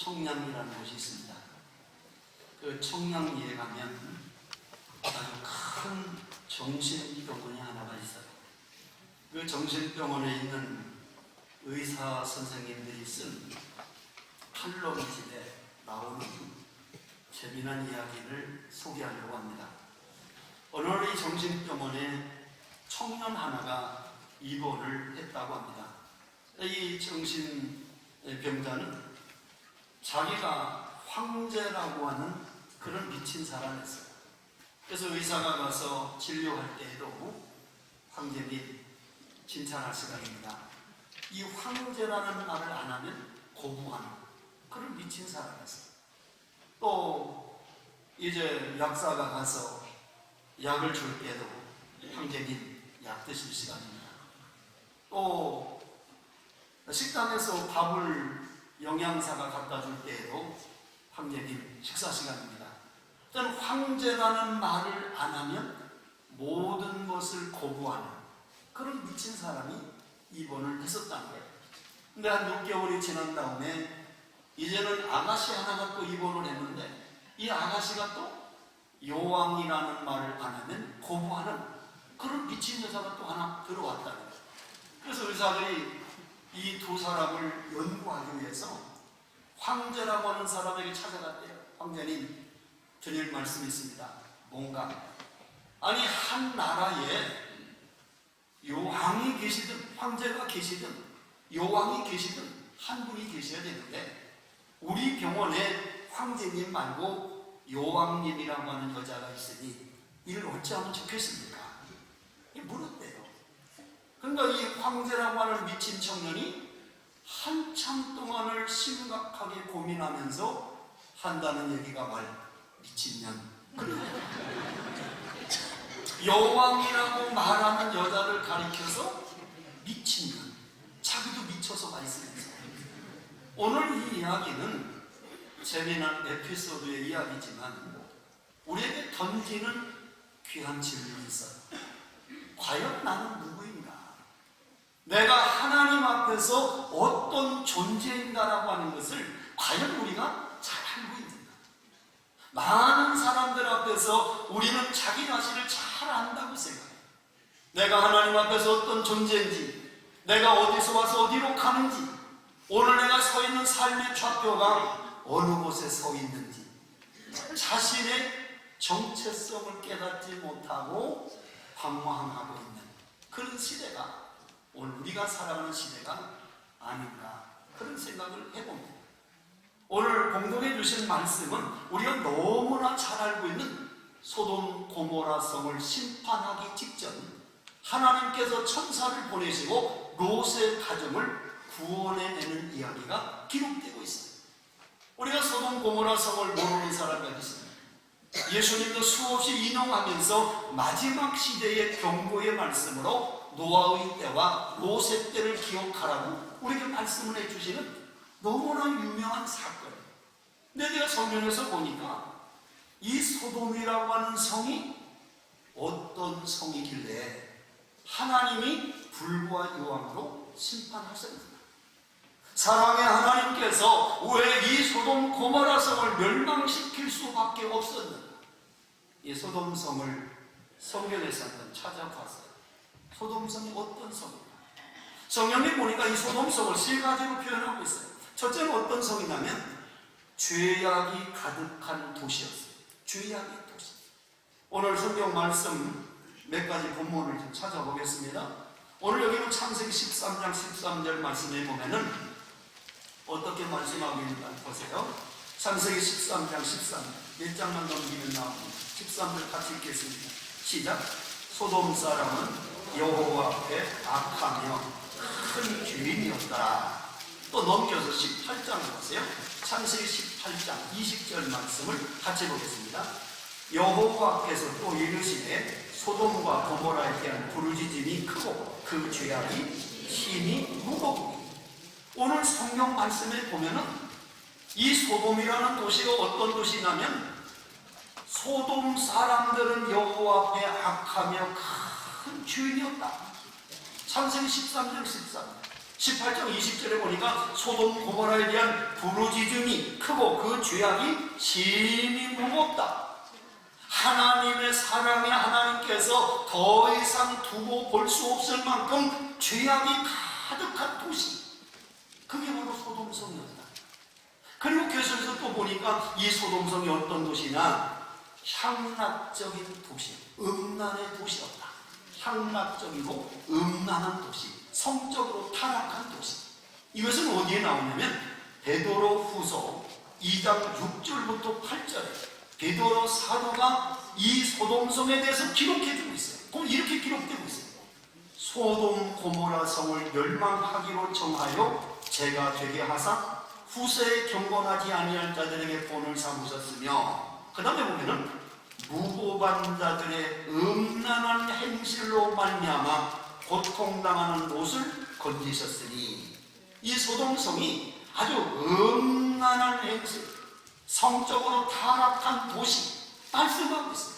청량리라는 곳이 있습니다. 그 청량리에 가면 아주 큰 정신병원이 하나가 있어요. 그 정신병원에 있는 의사 선생님들이 쓴 칼럼집에 나오는 재미난 이야기를 소개하려고 합니다. 어느 날 이 정신병원에 청년 하나가 입원을 했다고 합니다. 이 정신병자는 자기가 황제라고 하는 그런 미친 사람이었어요. 그래서 의사가 가서 진료할 때에도 황제님 진찰할 시간입니다. 이 황제라는 말을 안 하면 거부하는 그런 미친 사람이었어요. 또 이제 약사가 가서 약을 줄 때도 황제님 약 드실 시간입니다. 또 식당에서 밥을 영양사가 갖다 줄 때에도 황제님 식사 시간입니다. 저는 황제라는 말을 안 하면 모든 것을 거부하는 그런 미친 사람이 입원을 했었다는 거예요. 근데 한 6개월이 지난 다음에 이제는 아가씨 하나가 또 입원을 했는데 이 아가씨가 또 여왕이라는 말을 안 하면 거부하는 그런 미친 여자가 또 하나 들어왔다는 거예요. 그래서 의사들이 이 두 사람을 연구하기 위해서 황제라고 하는 사람에게 찾아갔대요. 황제님 드릴 말씀이 있습니다. 뭔가? 아니 한 나라에 여왕이 계시든 황제가 계시든 여왕이 계시든 한 분이 계셔야 되는데 우리 병원에 황제님 말고 여왕님이라고 하는 여자가 있으니 이를 어찌하면 좋겠습니까? 물었대요. 그러니까 이 황제라고 하는 미친 청년이 한참 동안을 심각하게 고민하면서 한다는 얘기가 미친년. 여왕이라고 말하는 여자를 가리켜서 미친년. 자기도 미쳐서 말씀했어요. 오늘 이 이야기는 재미난 에피소드의 이야기지만 우리에게 던지는 귀한 질문이 있어요. 과연 나는 누구인가? 내가 하나님 앞에서 어떤 존재인가라고 하는 것을 과연 우리가 잘 알고 있는가? 많은 사람들 앞에서 우리는 자기 자신을 잘 안다고 생각해요. 내가 하나님 앞에서 어떤 존재인지, 내가 어디서 와서 어디로 가는지, 오늘 내가 서 있는 삶의 좌표가 어느 곳에 서 있는지, 자신의 정체성을 깨닫지 못하고 방황하고 있는 그런 시대가 오늘 우리가 살아가는 시대가 아닌가 그런 생각을 해봅니다. 오늘 공동해 주신 말씀은 우리가 너무나 잘 알고 있는 소돔 고모라 성을 심판하기 직전 하나님께서 천사를 보내시고 롯의 가정을 구원해내는 이야기가 기록되고 있어요. 우리가 소돔 고모라 성을 모르는 사람이 어디 있습니까? 예수님도 수없이 인용하면서 마지막 시대의 경고의 말씀으로 노아의 때와 롯의 때를 기억하라고 우리에게 말씀을 해주시는 너무나 유명한 사건이에요. 근데 내가 성경에서 보니까 이 소돔이라고 하는 성이 어떤 성이길래 하나님이 불과 여왕으로 심판하셨는가? 사랑의 하나님께서 왜 이 소돔 고모라 성을 멸망시킬 수밖에 없었는가? 이 소돔성을 성경에서 한번 찾아봤어요. 소돔성이 어떤 성인가? 성경에 보니까 이 소돔성을 세 가지로 표현하고 있어요. 첫째는 어떤 성이냐면 죄악이 가득한 도시였어요. 죄악의 도시. 오늘 성경 말씀 몇 가지 본문을 좀 찾아보겠습니다. 오늘 여기는 창세기 13장 13절 말씀에 보면은 어떻게 말씀하고 있는가 보세요. 창세기 13장 13절 몇 장만 넘기면 나옵니다. 13절 같이 읽겠습니다. 시작. 소돔 사람은 여호와 앞에 악하며 큰 죄인이었더라. 또 넘겨서 18장을 보세요. 창세기 18장 20절 말씀을 같이 보겠습니다. 여호와께서 또 이르시되 소돔과 고모라에 대한 부르짖음이 크고 그 죄악이 심히 무겁고. 오늘 성경 말씀에 보면은 이 소돔이라는 도시가 어떤 도시냐면 소돔 사람들은 여호와 앞에 악하며 큰 죄인이었다. 창세기 13장 14절. 18장 20절에 보니까 소돔 고모라에 대한 부르짖음이 크고 그 죄악이 심히 무겁다. 하나님의 사랑에 하나님께서 더 이상 두고 볼 수 없을 만큼 죄악이 가득한 도시, 그게 바로 소돔성이었다. 그리고 계속해서 또 보니까 이 소돔성이 어떤 도시냐, 향락적인 도시, 음란의 도시였다. 향락적이고 음란한 도시, 성적으로 타락한 도시. 이것은 어디에 나오냐면 베드로 후서 2장 6절부터 8절에 베드로 사도가 이 소돔성에 대해서 기록해주고 있어요. 그럼 이렇게 기록되고 있어요. 소돔 고모라 성을 멸망하기로 정하여 제가 되게 하사 후세에 경건하지 아니할 자들에게 본을 삼으셨으며, 그 다음에 보면은 무고반 자들의 음란한 행실로 말미암아 고통당하는 옷을 건지셨으니, 이 소돔성이 아주 음란한 행실, 성적으로 타락한 도시 말씀하고 있어요.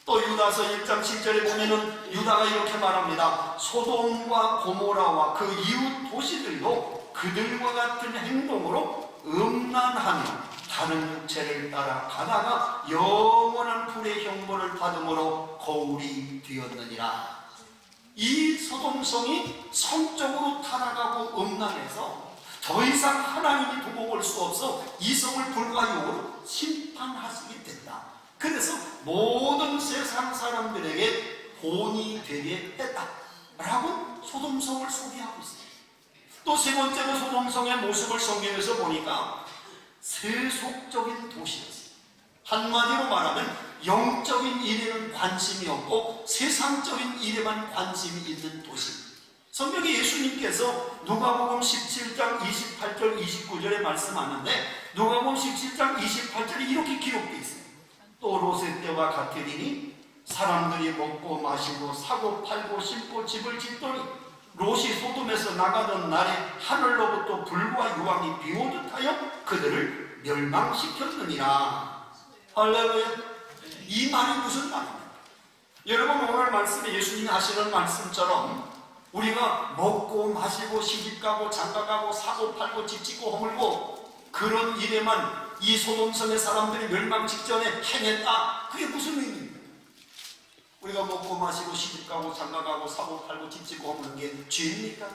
또 유다서 1장 7절에 보면은 유다가 이렇게 말합니다. 소돔과 고모라와 그 이웃 도시들도 그들과 같은 행동으로 음란하며 다른 육체를 따라 가다가 영원한 불의 형벌을 받음으로 거울이 되었느니라. 이 소돔성이 성적으로 타락하고 음란해서 더 이상 하나님이 두고 볼 수 없어 이 성을 불과용으로 심판하시게 된다. 그래서 모든 세상 사람들에게 본이 되게 했다라고 소돔성을 소개하고 있습니다. 또 세 번째로 소돔성의 모습을 성경에서 보니까 세속적인 도시였어요. 한마디로 말하면 영적인 일에는 관심이 없고 세상적인 일에만 관심이 있는 도시. 성경에 예수님께서 누가복음 17장 28절 29절에 말씀하는데, 누가복음 17장 28절에 이렇게 기록되어 있어요. 또 롯의 때와 같으리니 사람들이 먹고 마시고 사고 팔고 심고 집을 짓더니 롯이 소돔에서 나가던 날에 하늘로부터 불과 유황이 비오듯 하여 그들을 멸망시켰느니라. 할렐루야. 이 말이 무슨 말입니까? 여러분, 오늘 말씀에 예수님이 하시는 말씀처럼 우리가 먹고 마시고 시집가고 장가가고 사고 팔고 집 짓고 허물고 그런 일에만 이 소돔성의 사람들이 멸망 직전에 행했다. 그게 무슨 의미입니까? 우리가 먹고 마시고 시집가고 장가가고 사고 팔고 집 짓고 허무는 게 죄입니까?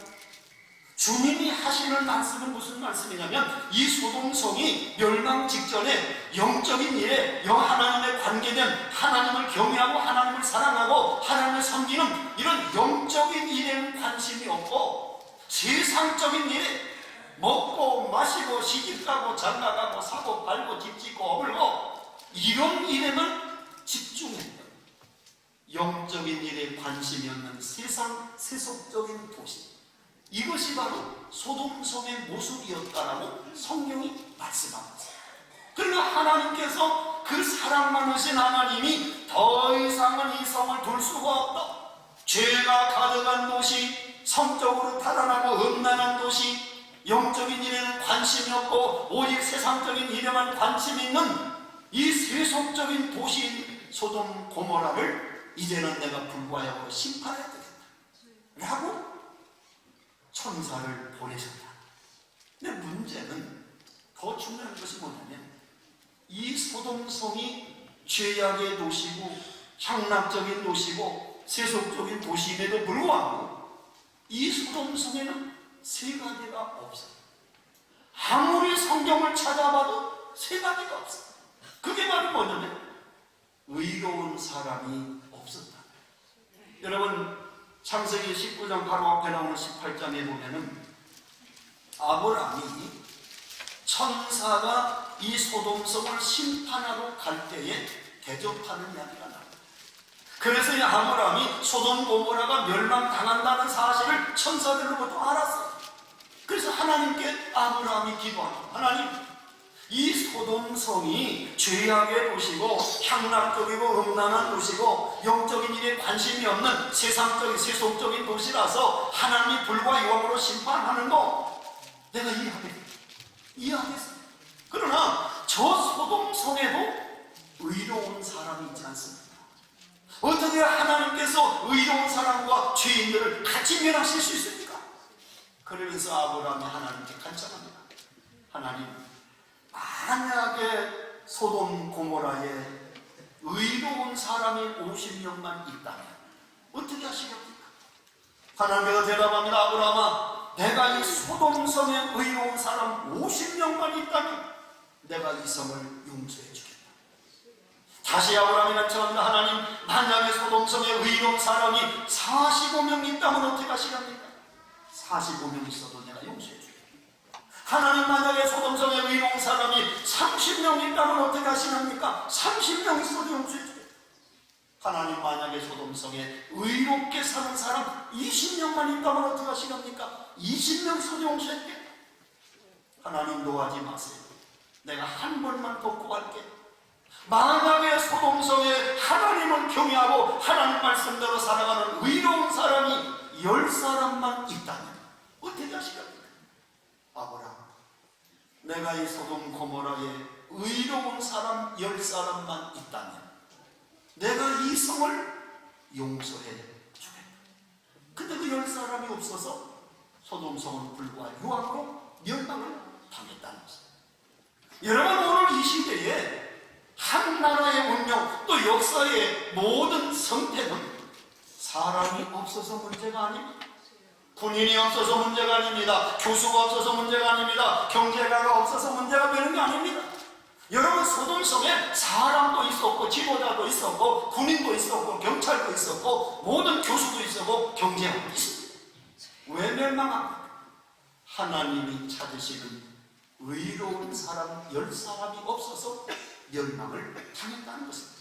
주님이 하시는 말씀은 무슨 말씀이냐면 이 소돔성이 멸망 직전에 영적인 일에 하나님에 관계된, 하나님을 경외하고 하나님을 사랑하고 하나님을 섬기는 이런 영적인 일에는 관심이 없고 세상적인 일에 먹고 마시고 시집가고 장가가고 사고 팔고 집 짓고 허물고 이런 일에만 집중했다. 영적인 일에 관심이 없는 세상 세속적인 도시, 이것이 바로 소돔성의 모습이었다라고 성경이 말씀합니다. 그러나 하나님께서 그 사랑 많으신 하나님이 더 이상은 이 성을 둘 수가 없다. 죄가 가득한 도시, 성적으로 타락하고 음란한 도시, 영적인 일에는 관심이 없고 오직 세상적인 일에만 관심이 있는 이 세속적인 도시인 소돔 고모라를 이제는 내가 불과하고 심판해야 되겠다 라고 천사를 보내셨다. 근데 문제는 더 중요한 것이 뭐냐면 이 소돔성이 죄악의 도시고 향락적인 도시고 세속적인 도시임에도 불구하고 이 소돔성에는 세 가지가 없어요. 아무리 성경을 찾아봐도 세 가지가 없어요. 그게 바로 뭐냐면 의로운 사람이 없었다. 여러분, 창세기 19장 바로 앞에 나오는 18장에 보면은 아브라함이 천사가 이 소돔성을 심판하러 갈 때에 대접하는 이야기가 나옵니다. 그래서 이 아브라함이 소돔 고모라가 멸망당한다는 사실을 천사들로부터 알았어요. 그래서 하나님께 아브라함이 기도합니다. 하나님, 이 소돔성이 죄악의 도시고 향락적이고 음란한 도시고 영적인 일에 관심이 없는 세상적인 세속적인 도시라서 하나님이 불과 유황으로 심판하는 거 내가 이해하겠어요. 그러나 저 소돔성에도 의로운 사람이 있지 않습니까? 어떻게 하나님께서 의로운 사람과 죄인들을 같이 멸하실 수 있습니까? 그러면서 아브라함이 하나님께 간청합니다. 하나님, 만약에 소돔 고모라에 의로운 사람이 50명만 있다면 어떻게 하시렵니까? 하나님께서 대답합니다. 아브라함아, 내가 이 소돔 성에 의로운 사람 50명만 있다면 내가 이 성을 용서해 주겠다. 다시 아브라함이 간청합니다. 하나님, 만약에 소돔 성에 의로운 사람이 45명 있다면 어떻게 하시렵니까? 45명 있어도 내가 용서해 주겠다. 하나님, 만약에 소돔 성에 의로운 사람이 30명 있다면 어떻게 하시렵니까? 30명 있어도 용서해 주겠다. 하나님, 만약에 소돔성에 의롭게 사는 사람 20명만 있다면 어떻게 하시렵니까? 20명 있어도 용서해 주겠다. 하나님, 노하지 마세요. 내가 한 번만 더 구할게. 만약에 소돔성에 하나님을 경외하고 하나님 말씀대로 살아가는 의로운 사람이 10사람만 있다면 어떻게 하시렵니까? 아브라함, 내가 이 소돔 고모라에 의로운 사람 10사람만 있다면 내가 이 성을 용서해 주겠다. 근데 그 10사람이 없어서 소돔성은 불과 유황으로 멸망을 당했다는 것입니다. 여러분, 오늘 이 시대에 한 나라의 운명, 또 역사의 모든 성패는 사람이 없어서 문제가 아닙니다. 군인이 없어서 문제가 아닙니다. 교수가 없어서 문제가 아닙니다. 경제가가 없어서 문제가 되는 게 아닙니다. 여러분, 소돔성에 사람도 있었고 지도자도 있었고 군인도 있었고 경찰도 있었고 모든 교수도 있었고 경제학도 있습니다. 왜 멸망합니까? 하나님이 찾으시는 의로운 사람 10사람이 없어서 멸망을 당했다는 것입니다.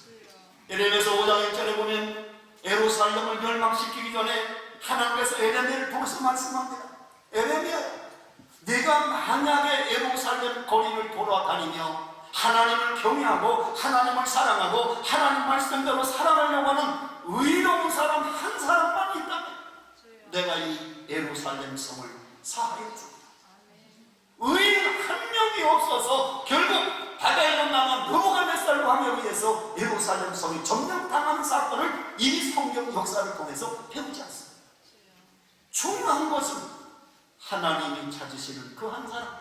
에레미야서 5장 1절에 보면 예루살렘을 멸망시키기 전에 하나님께서 에레미야를 통해서 말씀합니다. 에레미야, 네가 만약에 예루살렘 거리를 돌아다니며 하나님을 경외하고 하나님을 사랑하고 하나님 말씀대로 살아가려고 하는 의로운 사람 한 사람만 있다면 내가 이 예루살렘 성을 사하여 주리라. 의인 한 명이 없어서 결국 바벨론 나라 느부갓네살 왕에 의해서 예루살렘 성이 점령당하는 사건을 이미 성경 역사를 통해서 배우지 않습니다. 중요한 것은 하나님이 찾으시는 그 한 사람,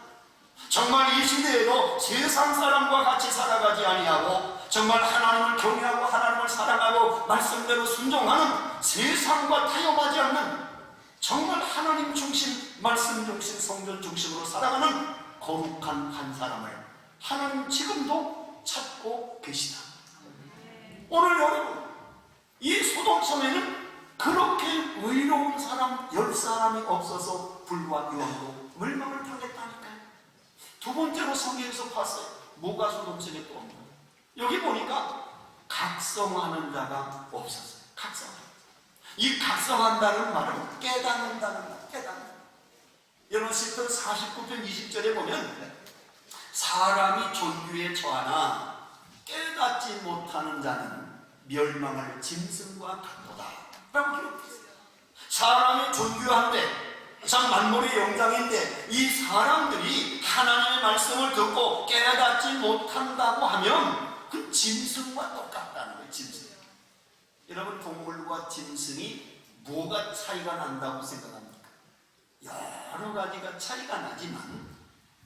정말 이 시대에도 세상 사람과 같이 살아가지 아니하고 정말 하나님을 경외하고 하나님을 사랑하고 말씀대로 순종하는 세상과 타협하지 않는 정말 하나님 중심, 말씀 중심, 성전 중심으로 살아가는 거룩한 한 사람을 하나님 지금도 찾고 계시다. 오늘 여러분, 이 소돔성에는 그렇게 의로운 사람 10사람이 없어서 불과 유황으로 멸망을 당했다니까요. 두 번째로 성경에서 봤어요. 뭐가 소돔성에 또 없나? 여기 보니까 각성하는 자가 없었어요. 각성하는 자. 이 각성한다는 말은 깨닫는다는 말, 깨닫는. 여러분, 시편 49편 20절에 보면 사람이 존귀에 처하나 깨닫지 못하는 자는 멸망할 짐승과 같도다 라고 기록되어 있어요. 사람이 존귀한데 참 만물의 영장인데 이 사람들이 하나님의 말씀을 듣고 깨닫지 못한다고 하면 그 짐승과 똑같다는 거예요. 짐승. 여러분, 동물과 짐승이 뭐가 차이가 난다고 생각합니까? 여러 가지가 차이가 나지만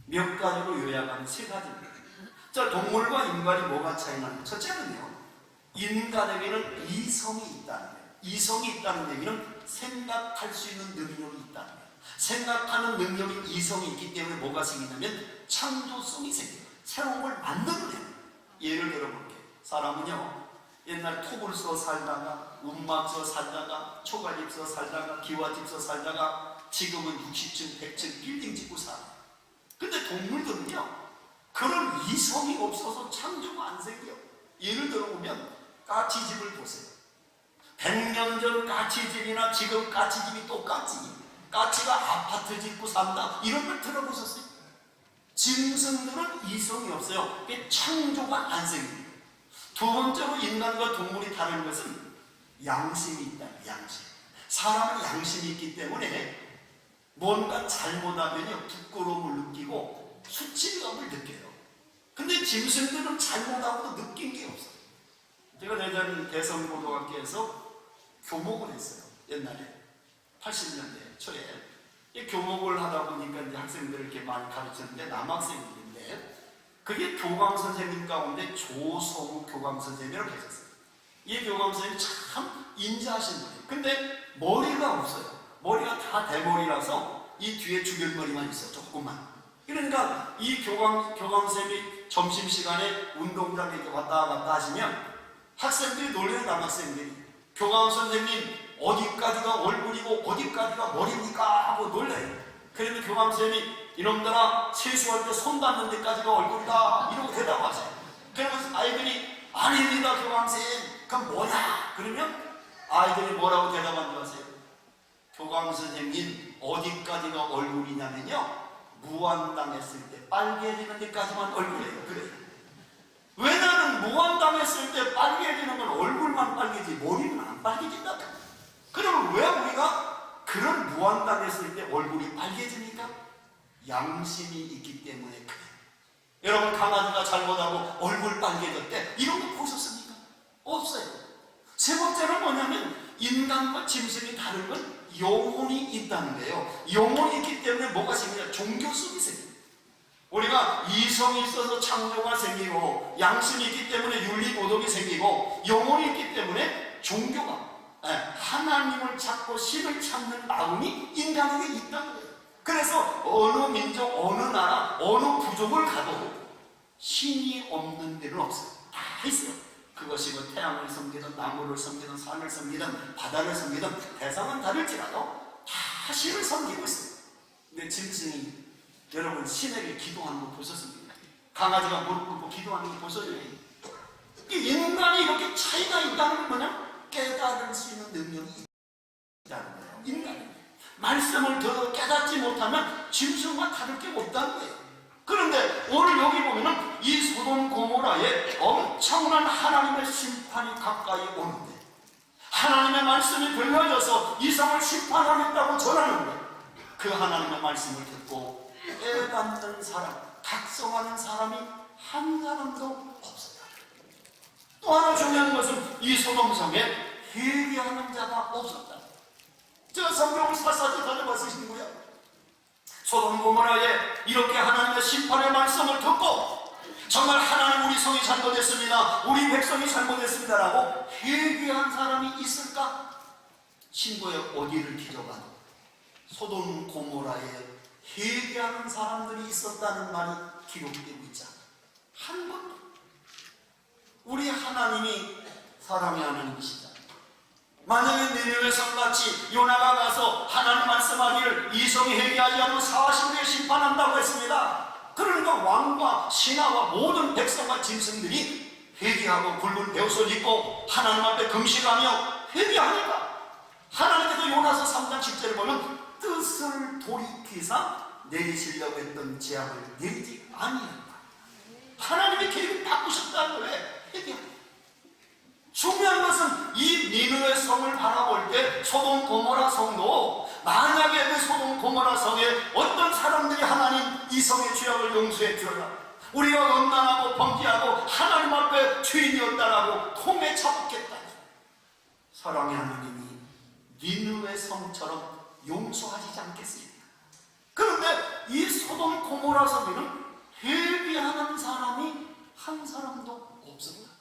몇 가지로 요약하면 세 가지입니다. 자, 동물과 인간이 뭐가 차이 나는가? 첫째는요, 인간에게는 이성이 있다는 거예요. 이성이 있다는 얘기는 생각할 수 있는 능력이 있다는 거예요. 생각하는 능력이 이성이 있기 때문에 뭐가 생기냐면 창조성이 생겨요. 새로운 걸 만들어내요. 예를 들어볼게요. 사람은요, 옛날 톱을 써 살다가 움막 써 살다가 초가집 써 살다가 기와집 써 살다가 지금은 60층 100층 빌딩 짓고 살아요. 근데 동물들은요, 그런 이성이 없어서 창조가 안 생겨요. 예를 들어보면 까치집을 보세요. 100년 전 까치집이나 지금 까치집이 똑같지. 까치가 아파트 짓고 산다 이런 걸 들어보셨어요? 짐승들은 이성이 없어요. 창조가 안 생겨요. 두 번째로 인간과 동물이 다른 것은 양심이 있다. 양심. 사람은 양심이 있기 때문에 뭔가 잘못하면 부끄러움을 느끼고 수치감을 느껴요. 근데 짐승들은 잘못하고도 느낀 게 없어요. 제가 예전 대성고등학교에서 교목을 했어요. 옛날에 80년대 초에 이 교목을 하다 보니까 이제 학생들을 이렇게 많이 가르치는데 남학생들인데 그게 교감 선생님 가운데 조성우 교감 선생님이라고 계셨어요. 이 교감 선생님 참 인자하신 분이에요. 근데 머리가 없어요. 머리가 다 대머리라서 이 뒤에 주변머리만 있어요. 조금만. 그러니까 이 교감 선생님이 점심시간에 운동장에 이렇게 왔다 갔다 하시면 학생들이 놀래요. 남학생들이. 교감 선생님 어디까지가 얼굴이고 어디까지가 머리입니까? 하고 놀래요. 그러면 교감 선생님이 이놈들아 세수할 때 손 닿는 데까지가 얼굴이다 이러고 대답하세요. 그러면서 아이들이 아닙니다 교감 선생님 그럼 뭐냐? 그러면 아이들이 뭐라고 대답한 줄 아세요? 교감 선생님 어디까지가 얼굴이냐면요 무한당했을 때 빨개지는 데까지만 얼굴이에요. 그래요. 왜냐하면 무한당했을 때 빨개지는 건 얼굴만 빨개지 머리는 안 빨개진다. 그러면 왜 우리가 그런 무한당했을 때 얼굴이 빨개집니까? 양심이 있기 때문에 그래요. 여러분 강아지가 잘못하고 얼굴 빨개졌대 이런 거 보셨습니까? 없어요. 세 번째는 뭐냐면 인간과 짐승이 다른 건 영혼이 있다는 거예요. 영혼이 있기 때문에 뭐가 생기냐? 종교성이 생겨요. 우리가 이성이 있어서 창조가 생기고 양심이 있기 때문에 윤리도덕이 생기고 영혼이 있기 때문에 종교가 하나님을 찾고 신을 찾는 마음이 인간에게 있다는 거예요. 그래서 어느 민족, 어느 나라, 어느 부족을 가도 신이 없는 데는 없어요. 다 있어요. 그것이 뭐 태양을 섬기든 나무를 섬기든 산을 섬기든 바다를 섬기든 대상은 다를지라도 다 신을 섬기고 있어요. 근데 짐승이 여러분 신에게 기도하는 거 보셨습니까? 강아지가 무릎 꿇고 기도하는 거 보셨어요? 인간이 이렇게 차이가 있다는 건 뭐냐? 깨달을 수 있는 능력이 있다는 거예요. 인간이 말씀을 들어 깨닫지 못하면 짐승과 다를 게 없다는 거예요. 그런데 오늘 여기 보면은 이 소돔 고모라에 엄청난 하나님의 심판이 가까이 오는데 하나님의 말씀이 들려져서 이성을 심판하겠다고 전하는데 그 하나님의 말씀을 듣고 깨닫는 사람, 각성하는 사람이 한 사람도 없었다. 또 하나 중요한 것은 이 소돔성에 회개하는 자가 없었다. 제가 성경을 샅샅이 다녀봤으신 거예요. 소돔 고모라에 이렇게 하나님의 심판의 말씀을 듣고 정말 하나님 우리 성이 잘못했습니다. 우리 백성이 잘못했습니다라고 회개한 사람이 있을까? 신고의 어디를 뒤져봐도 소돔 고모라에 회개하는 사람들이 있었다는 말이 기록되고 있지 않아요. 한 번도. 우리 하나님이 사랑의 하나님이시다. 만약에 니느웨 성같이 요나가 가서 하나님 말씀하기를 이 성이 회개하지 않고 40일에 심판한다고 했습니다. 그러니까 왕과 신하와 모든 백성과 짐승들이 회개하고 굵은 베옷을 입고 하나님 앞에 금식하며 회개하니까 하나님께서 요나서 3장 10절을 보면 뜻을 돌이키사 내리시려고 했던 재앙을 내리지 아니한다. 하나님의 계획을 바꾸셨다는 거예요. 회개합니다. 중요한 것은 이 니느웨 성을 바라볼 때 소돔 고모라 성도 만약에 그 소돔 고모라 성에 어떤 사람들이 하나님 이 성의 죄악을 용서해 주어라 우리가 음란하고 범죄하고 하나님 앞에 죄인이었다라고 통에 잡겠다. 사랑의 하나님이 니느웨 성처럼 용서하지 않겠습니까? 그런데 이 소돔 고모라 성에는 회개하는 사람이 한 사람도 없습니다.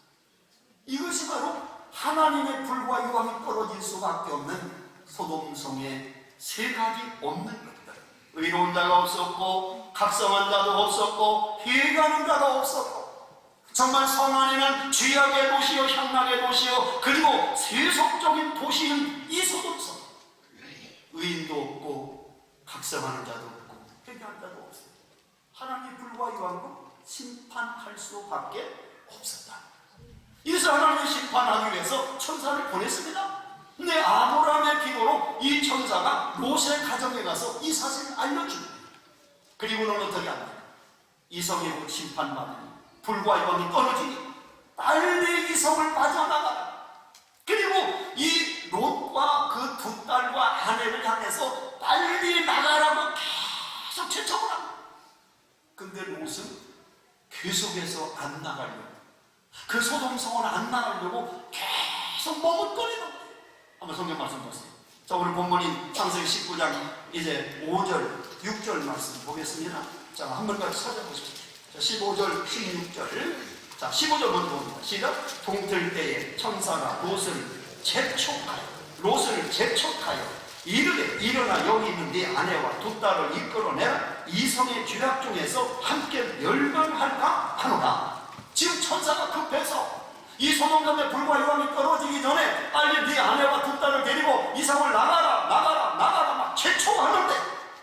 이것이 바로 하나님의 불과 유황이 떨어질 수밖에 없는 소돔성의 세 가지 없는 것들. 의로운 자가 없었고 각성한 자도 없었고 회개하는 자도 없었고 정말 성 안에는 죄악의 도시요 향락의 도시요 그리고 세속적인 도시인 이 소돔성. 의인도 없고 각성하는 자도 없고 회개하는 자도 없어요. 하나님의 불과 유황으로 심판할 수밖에 없었다. 이래서 하나님을 심판하기 위해서 천사를 보냈습니다. 근데 아브라함의 기도로 이 천사가 롯의 가정에 가서 이 사실을 알려줍니다. 그리고는 어떻게 합니까? 이 성이 곧 심판받으니 불과 유황이 떨어지니 빨리 이 성을 빠져나가라. 그리고 이 롯과 그 두 딸과 아내를 향해서 빨리 나가라고 계속 채청을 합니다. 근데 롯은 계속해서 안 나가려고 그 소돔성을 안 나가려고 계속 머뭇거리는 거예요. 한번 성경 말씀 보세요. 자, 우리 본문인 창세기 19장 이제 5절, 6절 말씀 보겠습니다. 자, 한 번까지 찾아보십시오. 자, 15절, 16절. 자, 15절 먼저 봅니다. 시작. 동틀 때에 천사가 롯을 재촉하여 이르되 일어나 여기 있는 네 아내와 두 딸을 이끌어내라. 이 성의 죄악 중에서 함께 멸망할까 하노라. 지금 천사가 급해서 이 소돔섬에 불과 유황이 떨어지기 전에 빨리 네 아내와 두 딸을 데리고 이 성을 나가라 막 재촉하는데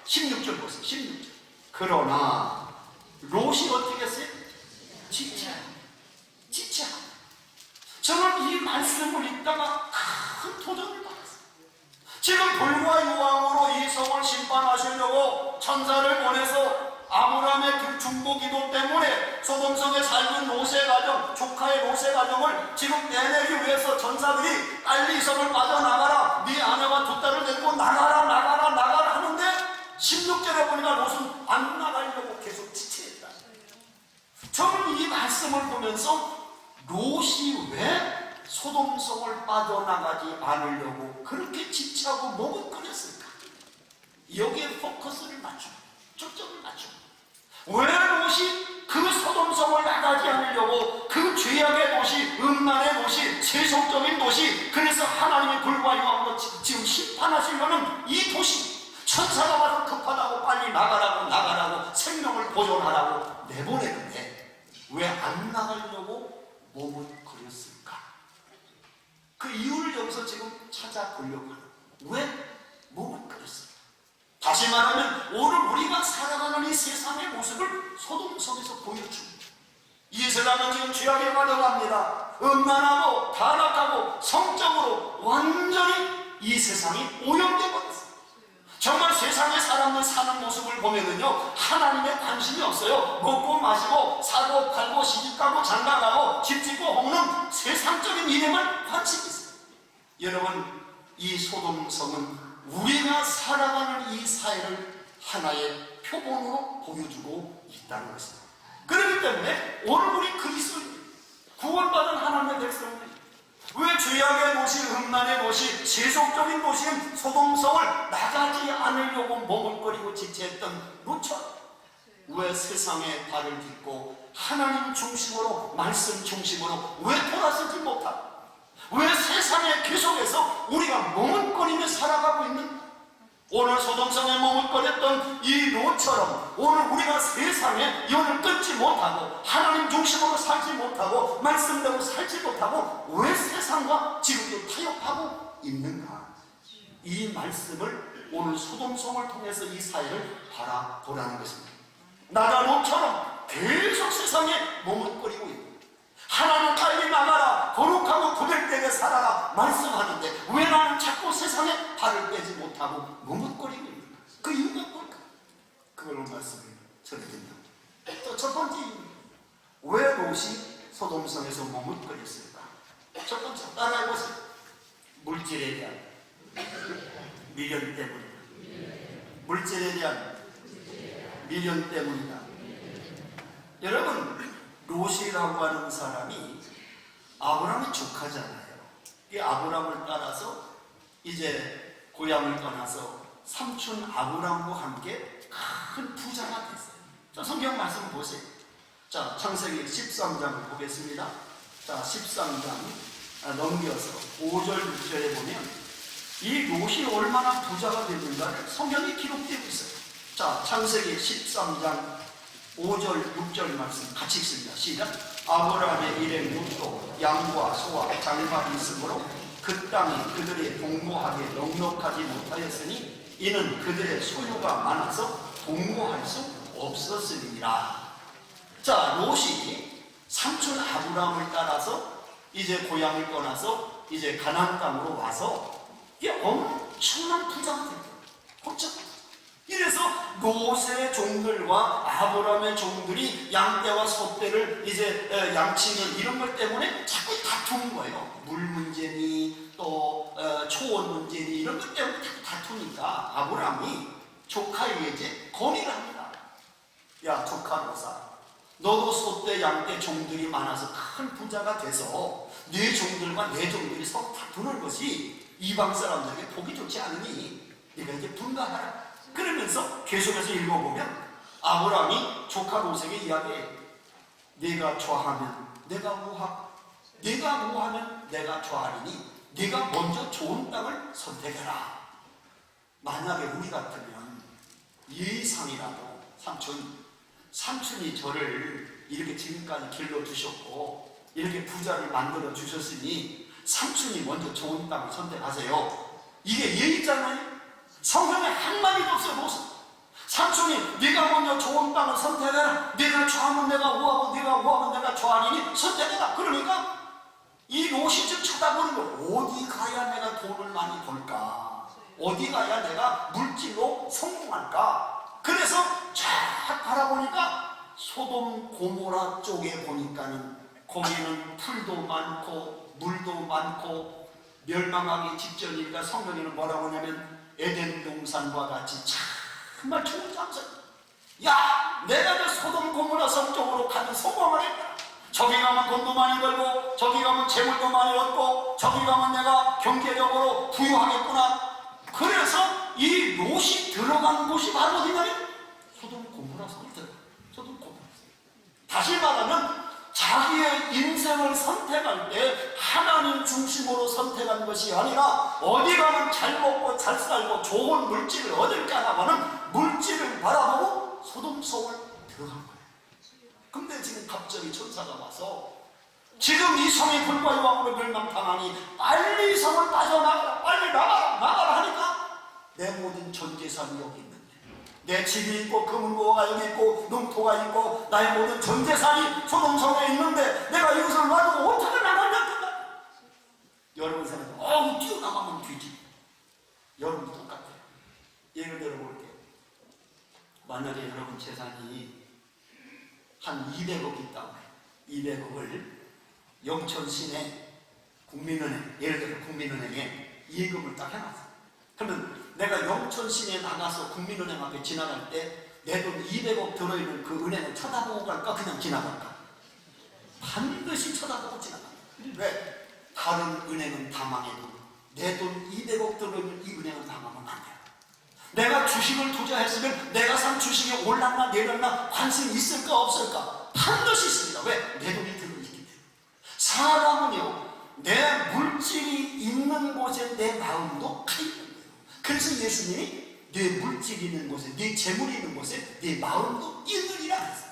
16절 보세요. 16절. 그러나 롯이 어떻게 했어요? 지체하고. 저는 이 말씀을 읽다가 큰 도전을 받았어요. 지금 불과 유황으로 이 성을 심판하시려고 천사를 보내서 아브라함의 그 중보 기도 때문에 소돔성에 살던 롯의 가정, 조카의 롯의 가정을 지금 내내기 위해서 천사들이 빨리 이 성을 빠져나가라, 네 아내와 두 딸을 데리고 나가라 하는데 16절에 보니까 롯은 안 나가려고 계속 지체했다. 저는 이 말씀을 보면서 롯이 왜 소돔성을 빠져나가지 않으려고 그렇게 지체하고 머뭇거렸을까? 여기에 포커스를 맞추고 초점을 맞추고 왜 롯이 그 소돔성을 나가지 않으려고 그 죄악의 도시, 음란의 도시, 세속적인 도시, 그래서 하나님이 불과 유황으로 지금 심판하시려는 이 도시, 천사가 와서 급하다고 빨리 나가라고 생명을 보존하라고 내보내는데 왜 안 나가려고 머뭇거렸을까? 그 이유를 여기서 지금 찾아보려고 하는. 왜 머뭇거렸을까? 다시 말하면 오늘 우리가 살아가는 이 세상의 모습을 소돔성에서 보여줍니다. 이 세상은 지금 죄악에 가득합니다. 음란하고 타락하고 성적으로 완전히 이 세상이 오염되어 버렸어요. 정말 세상에 사람들 사는 모습을 보면은요, 하나님의 관심이 없어요. 먹고 마시고 사고 팔고 시집가고 장가가고 집 짓고 먹는 세상적인 일에만 관심이 있어요. 여러분, 이 소돔성은 우리가 살아가는 이 사회를 하나의 표본으로 보여주고 있다는 것입니다. 그렇기 때문에 오늘 우리 그리스도인, 구원받은 하나님의 백성들이 왜 죄악의 도시, 음란의 도시, 세속적인 도시인 소돔성을 나가지 않으려고 머뭇거리고 지체했던 롯처럼 왜 세상에 발을 딛고 하나님 중심으로, 말씀 중심으로 왜 돌아서지 못하고 왜 세상에 계속해서 우리가 머뭇거리며 살아가고 있는가? 오늘 소돔성에 머뭇거렸던 이 롯처럼 오늘 우리가 세상에 연을 끊지 못하고 하나님 중심으로 살지 못하고 말씀대로 살지 못하고 왜 세상과 지금도 타협하고 있는가? 이 말씀을 오늘 소돔성을 통해서 이 사회를 바라보라는 것입니다. 나가 롯처럼 계속 세상에 머뭇거리고 있는, 하나님 빨리 나가라, 거룩하고 구별되게 살아라 말씀하는데 왜 나는 자꾸 세상에 발을 빼지 못하고 머뭇거리고 있는가? 그 이유가 뭘까? 그걸 말씀을 전해드립니다. 또 첫 번째 이유입니다. 왜 롯이 소돔성에서 머뭇거렸을까? 첫 번째, 따라해보세요. 물질에 대한 미련 때문이다. 물질에 대한 미련 때문이다. 여러분, 롯이라고 하는 사람이 아브라함의 조카잖아요. 이 아브라함을 따라서 이제 고향을 떠나서 삼촌 아브라함과 함께 큰 부자가 됐어요. 자, 성경 말씀 보세요. 자, 창세기 13장을 보겠습니다. 자, 13장 넘겨서 5절 6절에 보면 이 롯이 얼마나 부자가 됐는가를 성경이 기록되고 있어요. 자, 창세기 13장 5절 6절 말씀 같이 읽습니다. 시작. 아브라함의 일행 롯도 양과 소와 장막이 있으므로 그 땅이 그들의 동무하게 넉넉하지 못하였으니 이는 그들의 소유가 많아서 동무할 수 없었으니라. 자, 롯이 삼촌 아브라함을 따라서 이제 고향을 떠나서 이제 가나안 땅으로 와서 이게 엄청난 부자가 됐어요. 이래서 롯의 종들과 아브라함의 종들이 양떼와 소떼를 이제 양치는 이런 것 때문에 자꾸 다투는 거예요. 물 문제니 또 초원 문제니 이런 것 때문에 자꾸 다투니까 아브라함이 조카에게 건의를 합니다. 야, 조카 롯아, 너도 소떼 양떼 종들이 많아서 큰 부자가 돼서 네 종들과 내 종들이 서로 다투는 것이 이방 사람들에게 보기 좋지 않으니 네가 이제 분가하라. 그러면서 계속해서 읽어보면 아브라함이 조카 롯에게 이야기해. 네가 좋아하면 내가 우하고 네가 우하면 내가 좋아하리니 네가 먼저 좋은 땅을 선택해라. 만약에 우리 같으면 예상이라도 삼촌이 저를 이렇게 지금까지 길러주셨고 이렇게 부자를 만들어 주셨으니 삼촌이 먼저 좋은 땅을 선택하세요. 이게 예의잖아요. 성경에 한마디도 없어요. 삼촌이 네가 먼저 좋은 땅을 선택해라. 네가 좋아하면 내가 우하고 네가 우하면 내가 좋아하니 선택해라. 그러니까 이 롯이 좀 쳐다보는 거, 어디 가야 내가 돈을 많이 벌까? 어디 가야 내가 물질로 성공할까? 그래서 쫙 바라보니까 소돔 고모라 쪽에 보니까는 거기는 풀도 많고 물도 많고 멸망하기 직전이니까 성경에는 뭐라고 하냐면 에덴 동산과 같이 정말 좋은 장소. 야, 내가 그 소돔 고모라 성 쪽으로 가면 성공하겠다. 저기 가면 돈도 많이 벌고 저기 가면 재물도 많이 얻고 저기 가면 내가 경제적으로 부유하겠구나. 그래서 이 롯이 들어간 곳이 바로 어디냐면 소돔 고모라 성이 들어가. 소돔 고모라 성. 다시 말하면 자기의 인생을 선택할 때 하나님 중심으로 선택한 것이 아니라 어디 가면 잘 먹고 잘 살고 좋은 물질을 얻을까 하는 물질을 바라보고 소돔 성을 들어간 거예요. 근데 지금 갑자기 천사가 와서 지금 이 성이 불과 요왕으로 멸망당하니 빨리 이 성을 빠져나가라, 빨리 나가라 하니까 내 모든 전 재산이 여기 있는데 내 집이 있고 금은고가 여기 있고 농토가 있고 나의 모든 전 재산이 소돔성에 있는데 내가 이것을 놔두고 어떻게 나가냐. 여러분 생각하면 뛰어나가면 되지. 여러분도 똑같아요. 예를 들어볼게요. 만약에 여러분 재산이 한 200억 있다고 해요. 200억을 영천 시내 국민은행, 예를 들어 국민은행에 예금을 딱 해놨어. 그러면 내가 영천 시내에 나가서 국민은행 앞에 지나갈 때 내 돈 200억 들어있는 그 은행을 쳐다보고 갈까? 그냥 지나갈까? 반드시 쳐다보고 지나간다. 왜? 다른 은행은 다 망해도 내 돈 200억 들어있는 이 은행은 망하면 안 돼요. 내가 주식을 투자했으면 내가 산 주식이 올랐나 내렸나 관심이 있을까 없을까? 반드시 있습니다. 왜? 내 돈이 들어있기 때문에. 사람은요, 내 물질이 있는 곳에 내 마음도 가 있는 거예요. 그래서 예수님이 내 물질이 있는 곳에, 내 재물이 있는 곳에 내 마음도 있느니라 했어요.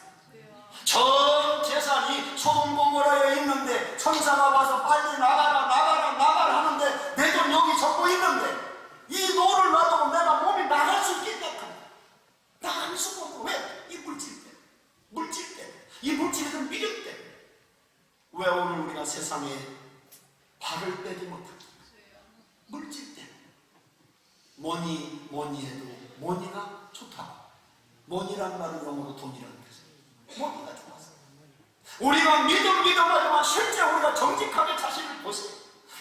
전 재산이 소돔 고모라에 있는데 천사가 와서 빨리 나가라 하는데 내 돈 여기 전부 있는데 이 돈을 놔두고 내가 몸이 나갈 수 있겠다. 나갈 수가 없고. 왜? 이 물질 때문에. 이 물질에 대한 미련 때문에. 왜 오늘 우리가 세상에 발을 빼지 못할까? 물질 때문에. 뭐니 해도 뭐니가 좋다. 뭐니란 말은 영어로 돈이라는 뜻이에요. 뭐니가 좋아서. 우리가 믿음하지만 실제 우리가 정직하게 자신을 보세요.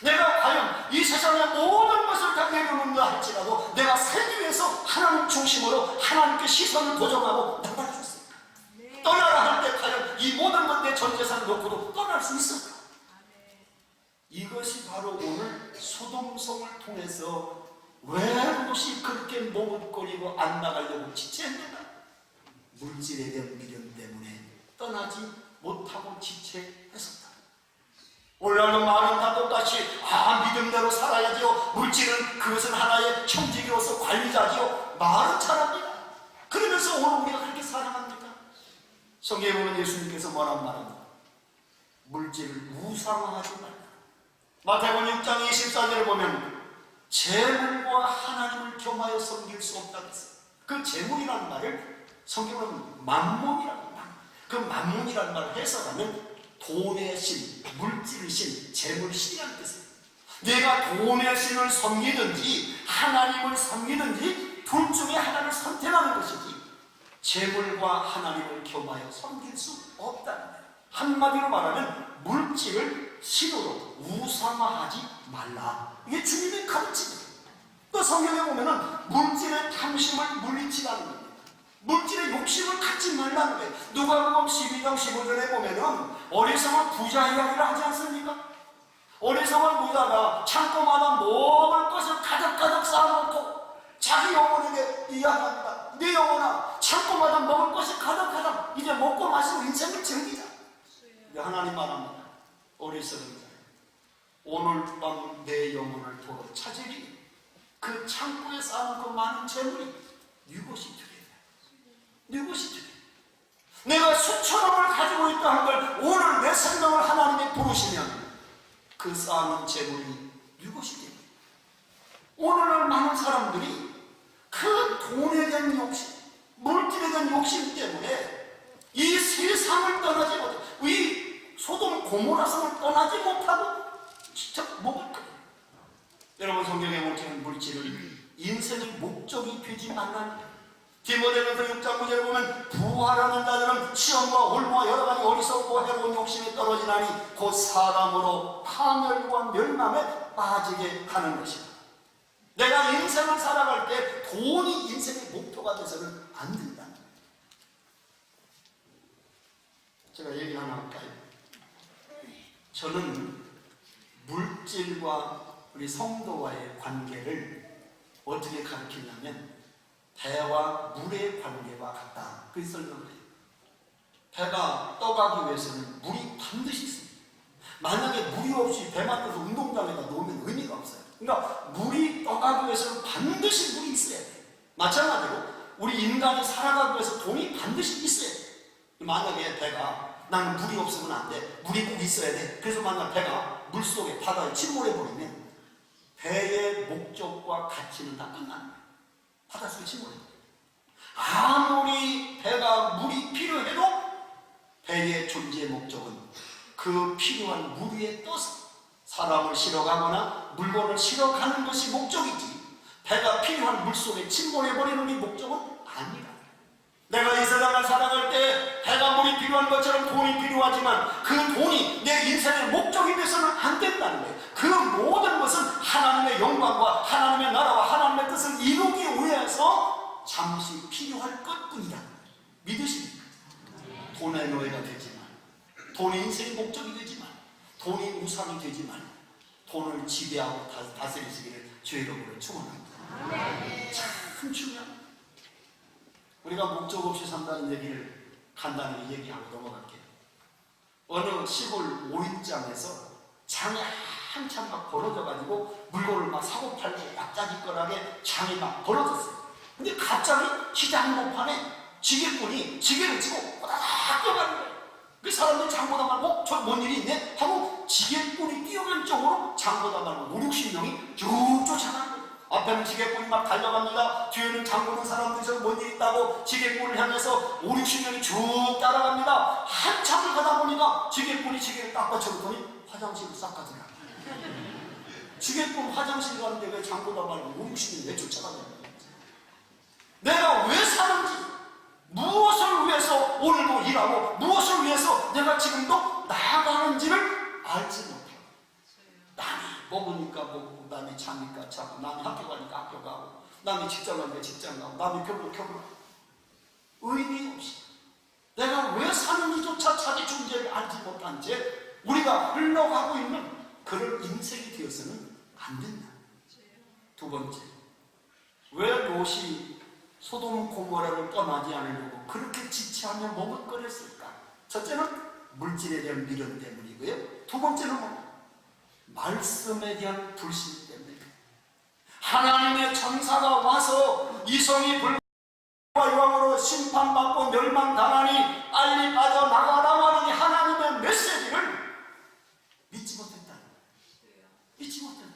내가 과연 이 세상의 모든 것을 다 내려놓는다 할지라도 내가 살기 위해서 하나님 중심으로 하나님께 시선을 고정하고 나갈 수 있을까? 떠나라 할 때 과연 이 모든 것 내 전 재산을 놓고도 떠날 수 있을까? 이것이 바로 오늘 소돔성을 통해서 왜 롯이 그렇게 머뭇거리고 안 나가려고 지체했느냐? 물질에 대한 미련 때문에 떠나지 못하고 지체했었다. 오늘날도 많은 다 똑같이 믿음대로 살아야지요. 물질은 그것은 하나의 청지기로서 관리자지요. 말은 잘합니다. 그러면서 오늘 우리가 그렇게 사랑합니까? 성경에 보면 예수님께서 뭐라고 말합니까? 물질을 우상화하지 말라. 마태복음 6장 24절을 보면 재물과 하나님을 겸하여 섬길 수 없다고 했어요. 그 재물이라는 말을 성경은 만몬이라고 합니다. 그 만몬이라는 말을 해석하면 돈의 신, 물질의 신, 재물의 신이라는 뜻이에요. 내가 돈의 신을 섬기든지 하나님을 섬기든지 둘 중에 하나를 선택하는 것이지 재물과 하나님을 겸하여 섬길 수 없다는 거예요. 한마디로 말하면 물질을 신으로 우상화하지 말라. 이게 주님의 가르침이에요. 또 성경에 보면은 물질의 탐심을 물리치라는 겁니다. 물질의 욕심을 갖지 말라는 거예요. 누가복음 12장 15절에 보면은 어리석은 부자 이야기를 하지 않습니까? 어리석은 부자가 창고마다 먹을 것을 가득가득 쌓아놓고 자기 영혼에게 이야기합니다. 네 영혼아, 창고마다 먹을 것이 가득하다. 이제 먹고 마시고 인생을 즐기자. 하나님 말합니다. 어리석은 자, 오늘 밤 내 영혼을 도로 찾으리. 그 창고에 쌓은 그 많은 재물이 네 것이 되리라. 네 것이 되리라. 내가 수천억을 가지고 있다는 걸 오늘 내 생명을 하나님이 부르시면 그 쌓는 재물이 네 것이 됩니다. 오늘날 많은 사람들이 그 돈에 대한 욕심, 물질에 대한 욕심 때문에 이 세상을 떠나지 못하고 이 소돔 고모라 성을 떠나지 못하고 진짜 먹을 거예요. 여러분, 성경에 보면 물질은 인생의 목적이 되지 말라는 디모데전서 6장 9절에 보면 부활하는 자들은 시험과 올무와 여러 가지 어리석고 해로운 욕심에 떨어지나니 곧 사람으로 파멸과 멸망에 빠지게 하는 것이다. 내가 인생을 살아갈 때 돈이 인생의 목표가 돼서는 안 된다. 제가 얘기 하나 할까요? 저는 물질과 우리 성도와의 관계를 어떻게 가르치냐면 배와 물의 관계와 같다. 그 설명을 해요. 배가 떠가기 위해서는 물이 반드시 있습니다. 만약에 물이 없이 배 만들어서 운동장에다 놓으면 의미가 없어요. 그러니까 물이 떠가기 위해서는 반드시 물이 있어야 돼요. 마찬가지로 우리 인간이 살아가기 위해서 돈이 반드시 있어야 돼요. 만약에 배가 나는 물이 없으면 안 돼. 물이 꼭 있어야 돼. 그래서 만약 배가 물속에 바다에 침몰해버리면 배의 목적과 가치는 다 끝나는 거예요. 바닷속에 침몰해요. 아무리 배가 물이 필요해도 배의 존재의 목적은 그 필요한 물 위에 떠서 사람을 실어가거나 물건을 실어가는 것이 목적이지 배가 필요한 물속에 침몰해버리는 게 목적은 아니라. 내가 이 세상을 살아갈 때 배가 물이 필요한 것처럼 돈이 필요하지만 그 돈이 내 인생의 목적이 돼서는 안 된다는 거예요. 그 모든 것은 하나님의 영광과 하나님의 나라와 하나님의 뜻을 이루기 위해서 잠시 필요할 것뿐이다. 믿으십니까? 돈의 노예가 되지만, 돈이 인생의 목적이 되지만, 돈이 우상이 되지만, 돈을 지배하고 다스리시기를 주의 이름으로 축원합니다. 참 중요합니다. 우리가 목적 없이 산다는 얘기를 간단히 얘기하고 넘어갈게요. 어느 시골 오일장에서 장이 한참 막 벌어져가지고 물건을 막 사고 팔고 약자지껄하게 장이 막 벌어졌어요. 근데 갑자기 시장 한복판에 지게꾼이 지게를 치고 호다닥 뛰어가는 거예요. 그 사람들이 장보다 말고 저 뭔 일이 있네? 하고 지게꾼이 뛰어간 쪽으로 장보다 말고 5, 60명이 쭉 쫓아가는 거예요. 앞에는 지게꾼이 막 달려갑니다. 뒤에는 장보는 사람들이 저 뭔 일 있다고 지게꾼을 향해서 5, 60명이 쭉 따라갑니다. 한참을 가다 보니까 지게꾼이 지게를 딱 받쳐놓더니 화장실을 싹 가더라. 지게꾼 화장실 가는데 왜 장보다 말고 5, 60명이 왜 쫓아가냐? 내가 왜 사는지, 무엇을 위해서 오늘도 일하고 무엇을 위해서 내가 지금도 나아가는지를 알지 못해요. 남이 먹으니까 먹고, 남이 자니까 자고, 남이 학교 가니까 학교 가고, 남이 직장 가니까 직장 가고, 남이 결혼하고, 의미 없이 내가 왜 사는지조차 자기 존재를 알지 못한 채 우리가 흘러가고 있는 그런 인생이 되어서는 안 된다. 두 번째, 왜 롯이 소돔 고모라를 떠나지 않으려고 그렇게 지체하며 머뭇거렸을까? 첫째는 물질에 대한 미련 때문이고요. 두 번째는 뭐냐? 말씀에 대한 불신 때문에. 하나님의 천사가 와서 이성이 불과 여왕으로 심판받고 멸망당하니 빨리 빠져나가라 하는 하나님의 메시지를 믿지 못했다. 믿지 못했다.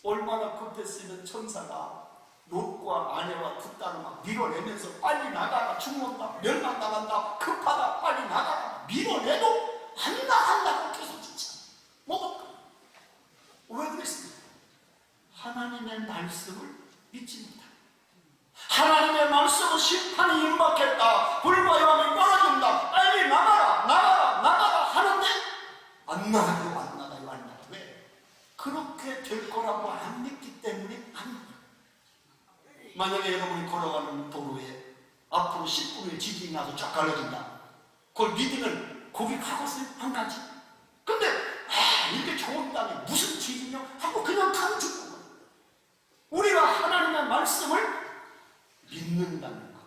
얼마나 급했으면 천사가 롯과 아내와 두 딸을 막 밀어내면서 빨리 나가라, 죽는다, 멸망당한다, 급하다, 빨리 나가라 밀어내도 안 나간다고 계속 진짜 먹었다. 왜 그랬습니까? 하나님의 말씀을 믿지 못한다. 하나님의 말씀은 심판이 임박했다, 불과 여왕이 떨어진다, 빨리 나가라, 나가라, 나가라 하는데 안 나가요, 안 나가요, 안 나가요. 왜? 그렇게 될 거라고 안 믿기 때문에 안 나가요. 만약에 여러분이 걸어가는 도로에 앞으로 10분의 지진이 나서 쫙 갈라진다. 그걸 믿으면 거기 가겠어요? 안 가지. 근데 이렇게 좋은 땅이 무슨 죄지냐 하고 그냥 다 죽는 거예요. 우리가 하나님의 말씀을 믿는다는 것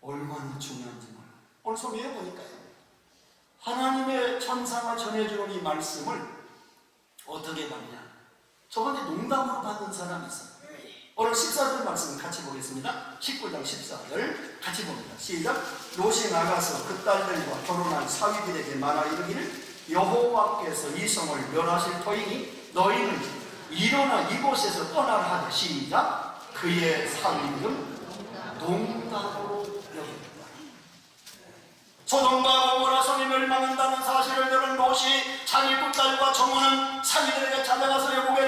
얼마나 중요한지 몰라요. 오늘 소개해 보니까요, 하나님의 천사가 전해주는 이 말씀을 어떻게 받냐, 저번에 농담으로 받는 사람이 있어요. 오늘 14절 말씀 같이 보겠습니다. 19장 14절 같이 봅니다. 시작. 롯이 나가서 그 딸들과 결혼한 사위들에게 말하 이르기를 여호와께서 이 성을 멸하실 터이니 너희는 일어나 이곳에서 떠나라 하되. 시작. 그의 사위들은 농담으로 여깁니다. 소돔과 고모라 성이 멸망한다는 사실을 들은 롯이 자기 딸과 정오는 사위들에게 찾아가서 여보게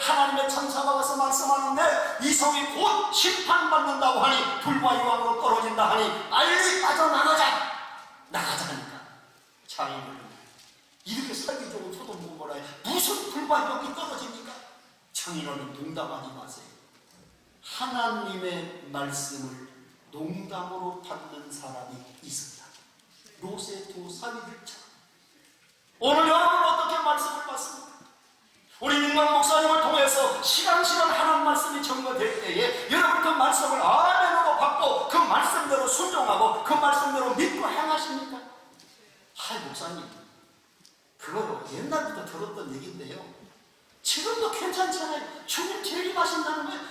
하나님의 천사가 와서 말씀하는데 이 성이 곧 심판받는다고 하니 불과 유황으로 떨어진다 하니 빨리 빠져나가자 하니까 자기는 이렇게 살기 좋은 소돔 고모라에 무슨 불과 유황이 떨어집니까? 장인어른 농담하지 마세요. 하나님의 말씀을 농담으로 받는 사람이 있습니다. 롯의 두 사위들처럼. 오늘 여러분 어떻게 말씀을 받습니까? 우리 민광 목사님을 통해서 시간 하나님 말씀이 전거될 때에 여러분 그 말씀을 아멘으로 받고 그 말씀대로 순종하고 그 말씀대로 믿고 행하십니까? 목사님, 그거 옛날부터 들었던 얘기인데요, 지금도 괜찮잖아요. 주님 재림하신다는 거예요.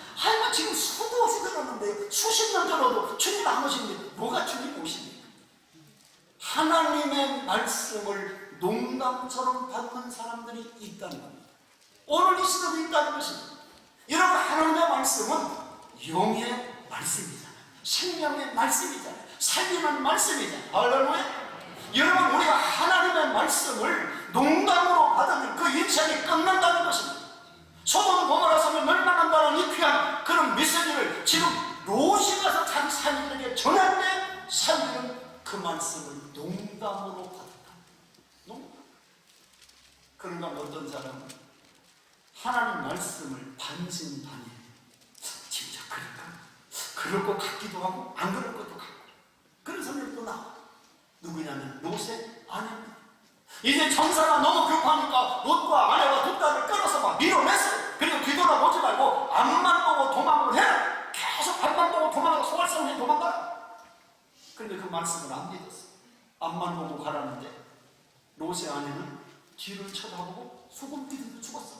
지금 수도 없이 들었는데요, 수십 년 들어도 주님 안 오시는데 뭐가 주님 오십니까? 하나님의 말씀을 농담처럼 받는 사람들이 있다는 겁니다. 오늘 이 시대도 있다는 것입니다. 여러분, 하나님의 말씀은 영의 말씀이잖아요. 생명의 말씀이잖아요. 살리는 말씀이잖아요. 할렐루야. 여러분, 우리가 하나님의 말씀을 농담으로 받으면 그 인생이 끝난다는 것입니다. 소돔 고모라 성이 멸망한다는 이 귀한 그런 메시지를 지금 롯이 가서 자기 사위들에게 전할 때 사위들은 그 말씀을 농담으로 받았다. 농담. 그런가 어떤 사람은 하나님 말씀을 반신반의, 진짜 그럴까? 그럴 것 같기도 하고 안 그럴 것도 같고, 그런 사람이 또 나와. 누구냐면 롯의 아내입니다. 이제 천사가 너무 급하니까 롯과 아내와 두 딸을 끌어서 막 밀어냈어요. 그리고 뒤돌아보지 말고 앞만 보고 도망을 해라. 계속 앞만 보고 도망가고 소갈성에 도망가라. 그런데 그 말씀을 안 믿었어. 앞만 보고 가라는데 롯의 아내는 뒤를 쳐다보고 소금 기둥도 죽었어.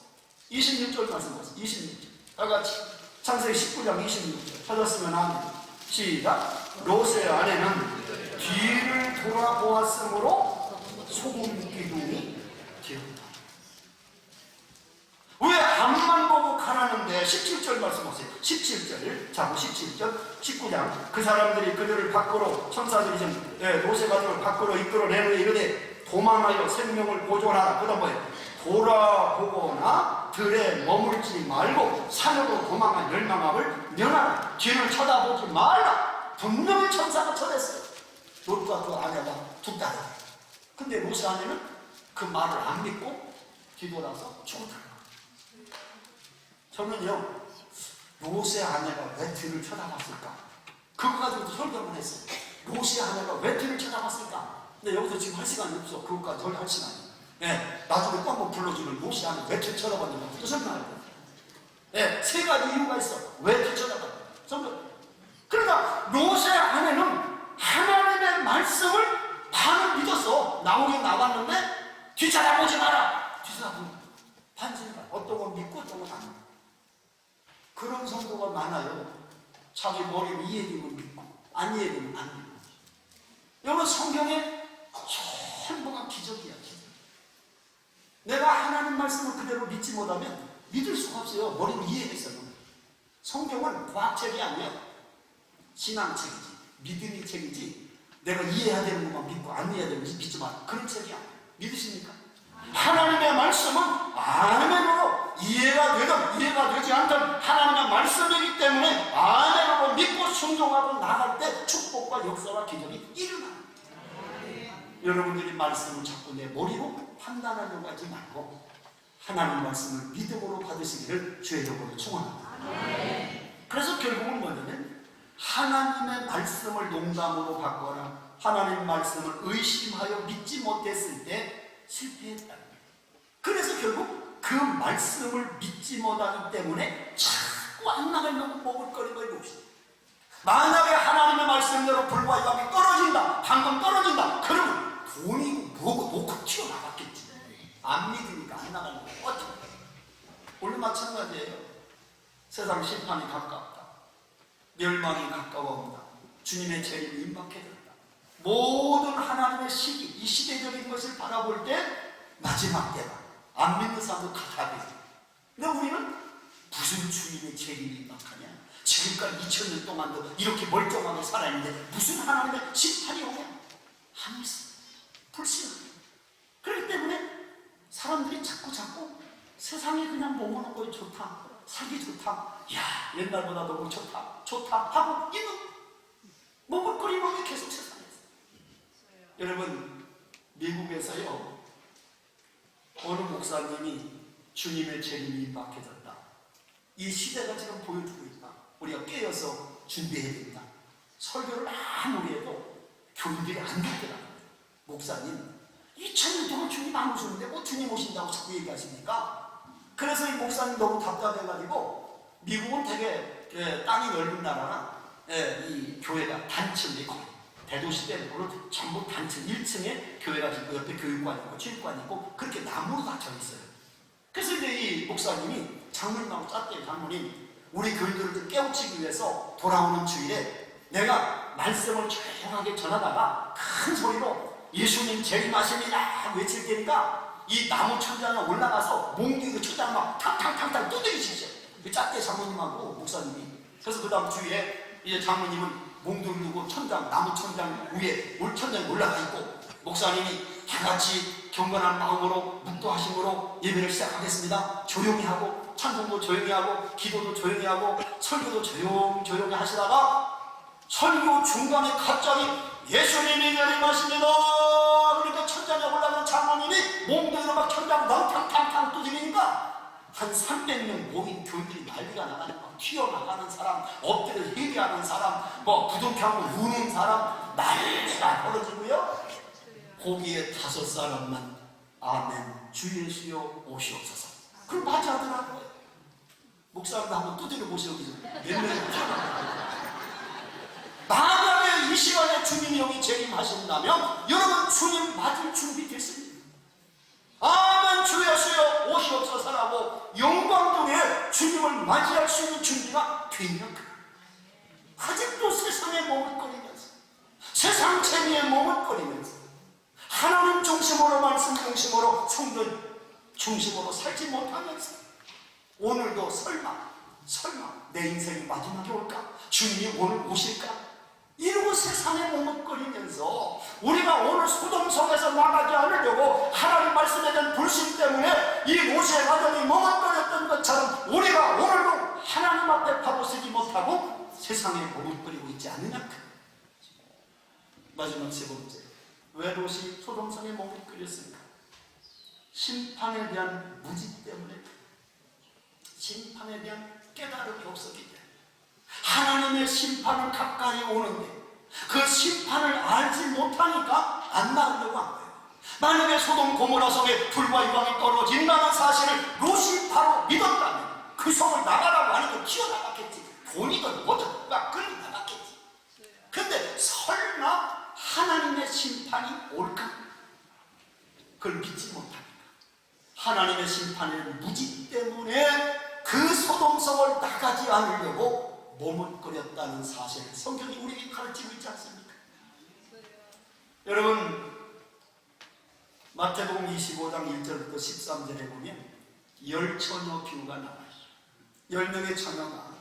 26절 말씀 보세요. 26절 다같이 창세기 19장 26절 찾았으면 아멘. 시작. 롯의 아내는 뒤를 돌아보았으므로 소금 기둥이 되었다. 왜 앞만 보고 가라는데 17절 말씀하세요. 17절 자고 17절 19장 그 사람들이 그들을 밖으로, 천사들이 지금 롯의 가족을 밖으로 이끌어내는 이르되 도망하여 생명을 보존하라. 그 다음 뭐예요? 돌아보거나 들에 머물지 말고 산으로 도망한 멸망함을 면하라. 뒤를 쳐다보지 말라. 분명히 천사가 쳐냈어요. 롯과 그 아내와 두 딸을. 근데 롯의 아내는 그 말을 안 믿고 뒤돌아서 죽었다. 저는요, 롯의 아내가 왜 뒤를 쳐다봤을까? 그거 가지고 설명을 했어요. 롯의 아내가 왜 뒤를 쳐다봤을까? 근데 여기서 지금 할 시간이 없어. 그것까지 덜 할 시간이. 나중에 또 한번 불러주면 롯의 아내 왜 뒤를 쳐다봤는가? 또 설명할 거예요. 세 가지 이유가 있어. 왜 뒤를 쳐다봤는가? 설명. 그러니까 롯의 아내는 하나님의 말씀을 반을 믿었어. 나오긴 나왔는데 뒤쳐다보지 마라. 뒤쳐다보면 반신반. 어떤 건 믿고 어떤 건 안 믿고. 그런 성도가 많아요. 자기 머리로 이 얘기는 믿고 안 얘기는 안 믿고. 여러분, 성경에 전부가 기적이야. 기적. 내가 하나님 말씀을 그대로 믿지 못하면 믿을 수가 없어요. 머리로 이해해서는. 성경은 과학책이 아니야. 신앙책이지. 믿음의 책이지. 내가 이해해야 되는 것만 믿고 안 이해해야 되는 것만 믿지 마. 그런 책이야. 믿으십니까? 하나님의 말씀은 아멘으로 이해가 되든 이해가 되지 않든 하나님의 말씀이기 때문에 아멘으로 믿고 순종하고 나갈 때 축복과 역사와 기적이 일어나. 여러분들이 말씀을 자꾸 내 머리로 판단하려고 하지 말고 하나님 말씀을 믿음으로 받으시기를 주의 이름으로 축원합니다. 그래서 결국은 뭐냐면 하나님의 말씀을 농담으로 받거나 하나님 말씀을 의심하여 믿지 못했을 때 실패했다. 그래서 결국 그 말씀을 믿지 못하기 때문에 자꾸 안 나가려고 먹을거리가 없어요. 만약에 하나님의 말씀대로 불과 이방이 떨어진다, 방금 떨어진다, 그러면 돈이고 뭐고 놓고 튀어나갔겠지. 안 믿으니까 안 나가는 거예요. 어떻게? 오늘 마찬가지예요. 세상 심판이 가깝다. 멸망이 가까워온다. 주님의 재림이 임박해졌다. 모든 하나님의 시기, 이 시대적인 것을 바라볼 때 마지막 때다. 안 믿는 사람도 가까이. 근데 우리는 무슨 주님의 재림이 임박하냐? 지금까지 2000년 동안도 이렇게 멀쩡하게 살아있는데 무슨 하나님의 심판이 오냐? 안 믿어. 불신합니다. 그렇기 때문에 사람들이 자꾸 세상에 그냥 머무는 거에 좋다, 살기 좋다, 야 옛날보다 너무 좋다 하고 있는 먹을거리만 계속 세상에서. 여러분, 미국에서요 어느 목사님이 주님의 재림이 임박해졌다, 이 시대가 지금 보여주고 있다, 우리가 깨어서 준비해야 된다, 설교를 아무리 해도 교인들이 안 듣더라고요. 목사님 2000년 동안 주님 안 오셨는데 뭐 주님 오신다고 자꾸 얘기하십니까? 그래서 이 목사님 너무 답답해가지고, 미국은 되게 땅이 넓은 나라라 이 교회가 단층이 있고, 대도시 때문에 전부 단층 1층에 교회가 있고 옆에 교육관이 있고 체육관이 있고 그렇게 나무로 닫혀 있어요. 그래서 이제 이 목사님이 장로님하고 짰대요. 장로님, 우리 교인들을 깨우치기 위해서 돌아오는 주일에 내가 말씀을 조용하게 전하다가 큰 소리로 예수님 재림하십니다 외칠 테니까 이 나무 천장에 올라가서 몽둥이 천장 막 탕탕탕탕 두드리십시오. 짰대 장로님하고 목사님이. 그래서 그 다음 주에 이제 장로님은 몽둥이 두고 나무 천장 위에 천장에 올라가 있고, 목사님이 다같이 경건한 마음으로 묵도하심으로 예배를 시작하겠습니다. 조용히 하고 찬송도 조용히 하고 기도도 조용히 하고 설교도 조용히 하시다가 설교 중간에 갑자기 예수님이 재림하십니다 그러니까 천장에 올라가는 장로님이 몽둥이로 막 천장 탕탕탕탕 두드리니까 한 300명 모인 교인들이 난리가 나가는, 막 튀어나가는 사람, 엎드려 회개하는 사람, 뭐 부둥켜하고 우는 사람, 난리가 벌어지고요. 거기에 5사람만 아멘 주 예수여 오시옵소서. 그걸 맞이하더라고요. 목사님도 한번 두드려 보시고 몇 명이 튀어나가요. 만약에 이 시간에 주님이 여기 재림하신다면 여러분 주님 맞을 준비 됐습니다. 아멘 주 예수여 오시옵소서라고 영광중에 주님을 맞이할 수 있는 준비가 되면 아직도 세상에 머뭇거리면서, 세상 재미에 머뭇거리면서, 하나님 중심으로 말씀 중심으로 성도 중심으로 살지 못하면서 오늘도 설마 내 인생이 마지막에 올까? 주님이 오늘 오실까? 이러고 세상에 머뭇거리면서 우리가 오늘 소돔성에서 나가지 않으려고 하나님 말씀에 대한 불신 때문에 이 모세의 가정이 머뭇거렸던 것처럼 우리가 오늘도 하나님 앞에 바로 서지 못하고 세상에 머뭇거리고 있지 않느냐? 마지막 세 번째, 왜 롯이 소돔성에 머뭇거렸을까? 심판에 대한 무지 때문에, 심판에 대한 깨달음이 없었기 때문에. 하나님의 심판은 가까이 오는데 그 심판을 알지 못하니까 안 나오려고 한 거예요. 만약에 소돔 고모라 성에 불과 유황이 떨어진다는 사실을 롯이 바로 믿었다면 그 성을 나가라고 하니까 튀어나갔겠지. 돈이든 뭐든 누가 끌고 나갔겠지. 근데 설마 하나님의 심판이 올까? 그걸 믿지 못하니까 하나님의 심판의 무지 때문에 그 소돔성을 나가지 않으려고 머뭇거렸다는 사실, 성경이 우리에게 가르치고 있지 않습니까? 여러분, 마태복음 25장 1절부터 13절에 보면 10처녀 비유가 나와요. 10명의 처녀가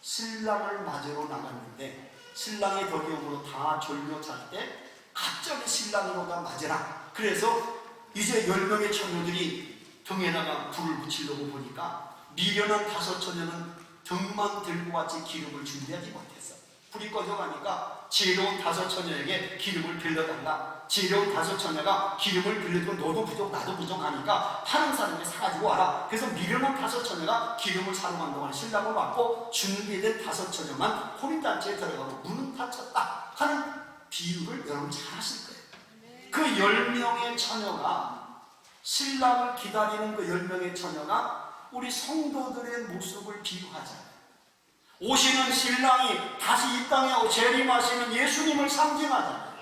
신랑을 맞으러 나갔는데 신랑의 덕이음으로 다 졸며 잘 때 갑자기 신랑으로가 맞으라. 그래서 이제 10명의 처녀들이 등에다가 불을 붙이려고 보니까 미련한 5처녀는 등만 들고 왔지 기름을 준비하지 못했어. 불이 꺼져가니까 지혜로운 5처녀에게 기름을 빌려달라. 지혜로운 5처녀가 기름을 빌려주고 너도 부족 나도 부족하니까 파는 사람이 사가지고 와라. 그래서 미련한 5처녀가 기름을 사러 간 동안 신랑을 맞고 준비된 5처녀만 혼인잔치에 들어가고 문은 닫혔다 하는 비유를 여러분 잘 아실 거예요. 그 10명의 처녀가 신랑을 기다리는 그 10명의 처녀가 우리 성도들의 모습을 비유하잖아요. 오시는 신랑이 다시 이 땅에 재림하시는 예수님을 상징하잖아요.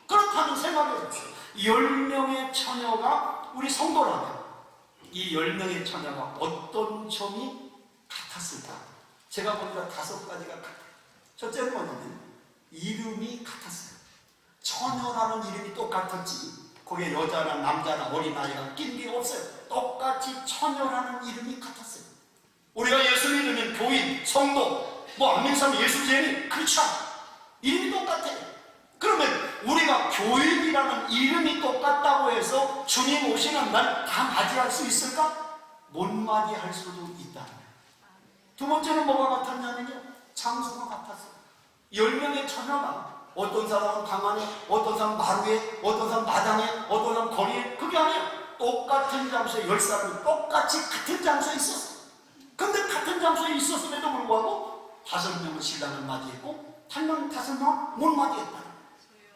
그렇다는 생각이 들었어요. 10명의 처녀가 우리 성도라면 이 10명의 처녀가 어떤 점이 같았을까? 제가 보니까 5가지가 같아요. 첫째는 뭐냐면 이름이 같았어요. 처녀라는 이름이 똑같았지 거기에 여자나 남자나 어린아이가 낀 게 없어요. 똑같이 처녀라는 이름이 같았어요. 우리가 예수 믿으면 교인, 성도, 안민삼, 예수제니 그렇죠. 이름이 똑같아요. 그러면 우리가 교인이라는 이름이 똑같다고 해서 주님 오시는 날 다 맞이할 수 있을까? 못 맞이할 수도 있다. 두 번째는 뭐가 같았냐면요, 장소가 같았어요. 10명의 처녀가 어떤 사람은 강안에, 어떤 사람은 마루에, 어떤 사람은 마당에, 어떤 사람은 거리에, 그게 아니에요. 똑같은 장소에 10사람이 똑같이 같은 장소에 있었어요. 근데 같은 장소에 있었음에도 불구하고 5명은 신랑을 맞이했고 5명은 못 맞이했다.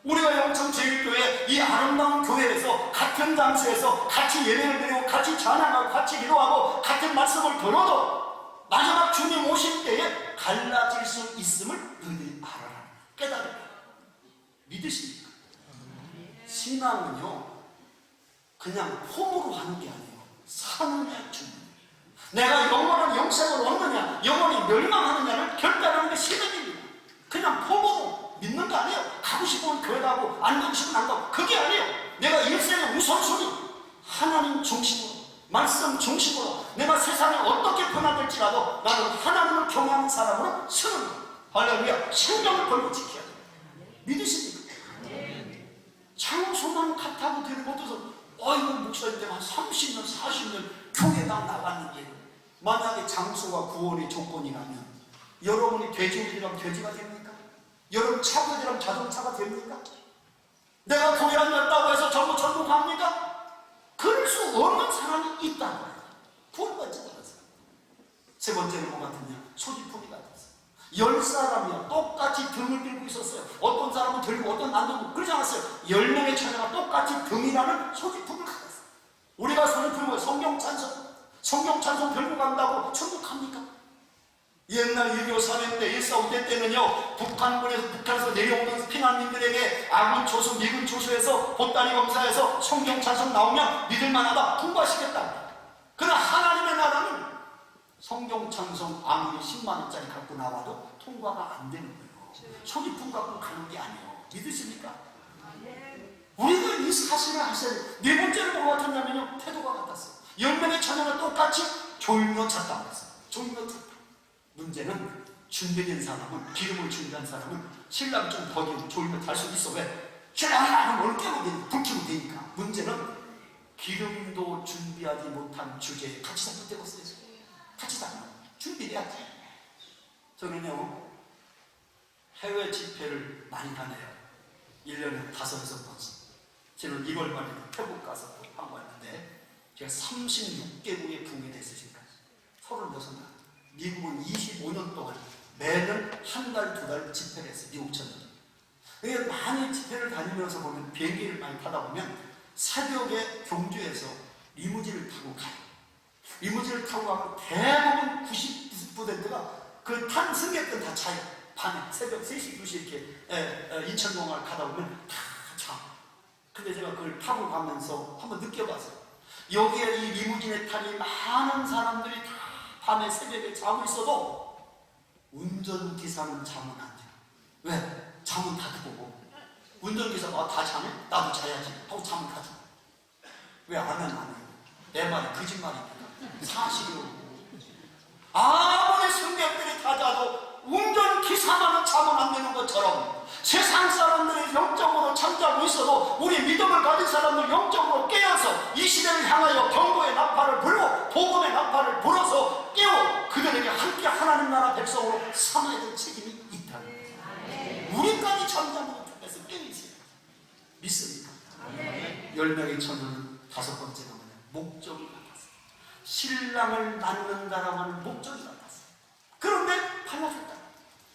우리가 영천제일교회 이 아름다운 교회에서 같은 장소에서 같이 예배를 드리고 같이 찬양하고 같이 기도하고 같은 말씀을 들어도 마지막 주님 오실 때에 갈라질 수 있음을 너희들이 알아라. 깨달으라. 믿으십니까? 신앙은요 그냥 폼으로 하는 게 아니에요. 사느냐 주느냐. 내가 영원한 영생을 얻느냐 영원히 멸망하느냐를 결단하는 게 신앙입니다. 그냥 폼으로 믿는 거 아니에요. 가고 싶으면 교회 가고 안 가고 싶으면 안 가고 그게 아니에요. 내가 일생의 우선순위 하나님 중심으로 말씀 중심으로 내가 세상에 어떻게 변화될지라도 나는 하나님을 경외하는 사람으로 서는 거예요. 할렐루야. 신경을 걸고 지켜야 돼요. 믿으십니까? 장소만 같다고 되는 것도 어이구 목사님 내가 한 30년 40년 교회당 나갔는데 만약에 장소가 구원의 조건이라면 여러분이 돼지우리라면 돼지가 됩니까? 여러분 차가 되라면 자동차가 됩니까? 내가 교회 안 갔다고 해서 전부 전복합니까? 그럴 수 없는 사람이 있다는 거예요. 구원받지 않았어요. 세 번째는 뭐 같으냐? 소지품이 같았어요. 10사람이요 똑같이 등을 들고 있었어요. 어떤 사람은 들고 어떤 안 들고 그러지 않았어요. 10명의 처녀가 똑같이 등이라는 소지품을 가졌어요. 우리가 소지품을 성경 찬송 들고 간다고 천국합니까? 옛날 6.25 사회 때 1.4.5대 때는요 북한에서 내려오는 피난민들에게 아군 초수 미군 초수에서 보따리 검사에서 성경 찬송 나오면 믿을만하다 통과시켰다. 그러나 하나님의 나라는 성경 찬송 아무리 10만원짜리 갖고 나와도 통과가 안 되는 거예요. 소지품 갖고 가는 게 아니에요. 믿으십니까? 우리가 이 사실을 아셔야 돼요. 네 번째는 뭐가 같았냐면요 태도가 같았어요. 10명의 처녀가 똑같이 졸며 잤다고 했어요. 졸며 잤다. 문제는 준비된 사람은 기름을 준비한 사람은 신랑 좀 더디고 졸며 잘 수 있어. 왜? 신랑이 안 하면 뭘 깨면 되니까 불 켜면 되니까. 문제는 기름도 준비하지 못한 주제에 같이 잡을 때가 없어요. 같이 잡는 준비해야지. 저는요 해외 집회를 많이 가네요. 1년에 5-6번씩. 저는 2월 말에 태국 가서 하고 왔는데 제가 36개국에 붕괴됐어요. 지금까지 36날. 미국은 25년 동안 매년 한 달, 2달 집회를 했어요. 미국 전역. 그러니까 많이 집회를 다니면서 보면 비행기를 많이 타다 보면 새벽에 경주에서 리무진을 타고 가요. 리무진을 타고 가면 대부분 90%가 그 탄 승객들 다 자요. 밤에 새벽 3시, 2시 이렇게 인천공항을 가다 보면 다 자. 근데 제가 그걸 타고 가면서 한번 느껴봤어요. 여기에 이 리무진에 타니 많은 사람들이 다 밤에 새벽에 자고 있어도 운전기사는 자면 안 돼요. 왜? 잠은 다 보고 운전기사가 다 자네? 나도 자야지 하고 잠을 다 자. 왜 안 하면 안 해요? 내 말이 거짓말입니까? 사실이요. 아무리 승객들이 다 자도 운전기사만은 자면 안 되는 것처럼 세상 사람들이 영적으로 잠자고 있어도 우리 믿음을 가진 사람들 영적으로 깨어서 이 시대를 향하여 경고의 나팔을 불고 복음의 나팔을 불어서 깨워 그들에게 함께 하나님 나라 백성으로 삼아야 될 책임이 있다는 거예요. 우리까지 잠자는 것 중에서 깨어있어요. 믿습니까? 10명의 처녀는 5번째가 뭐냐? 목적이 같았어요. 신랑을 낳는다라고 하는 목적이 같았어요. 그런데 달라졌다.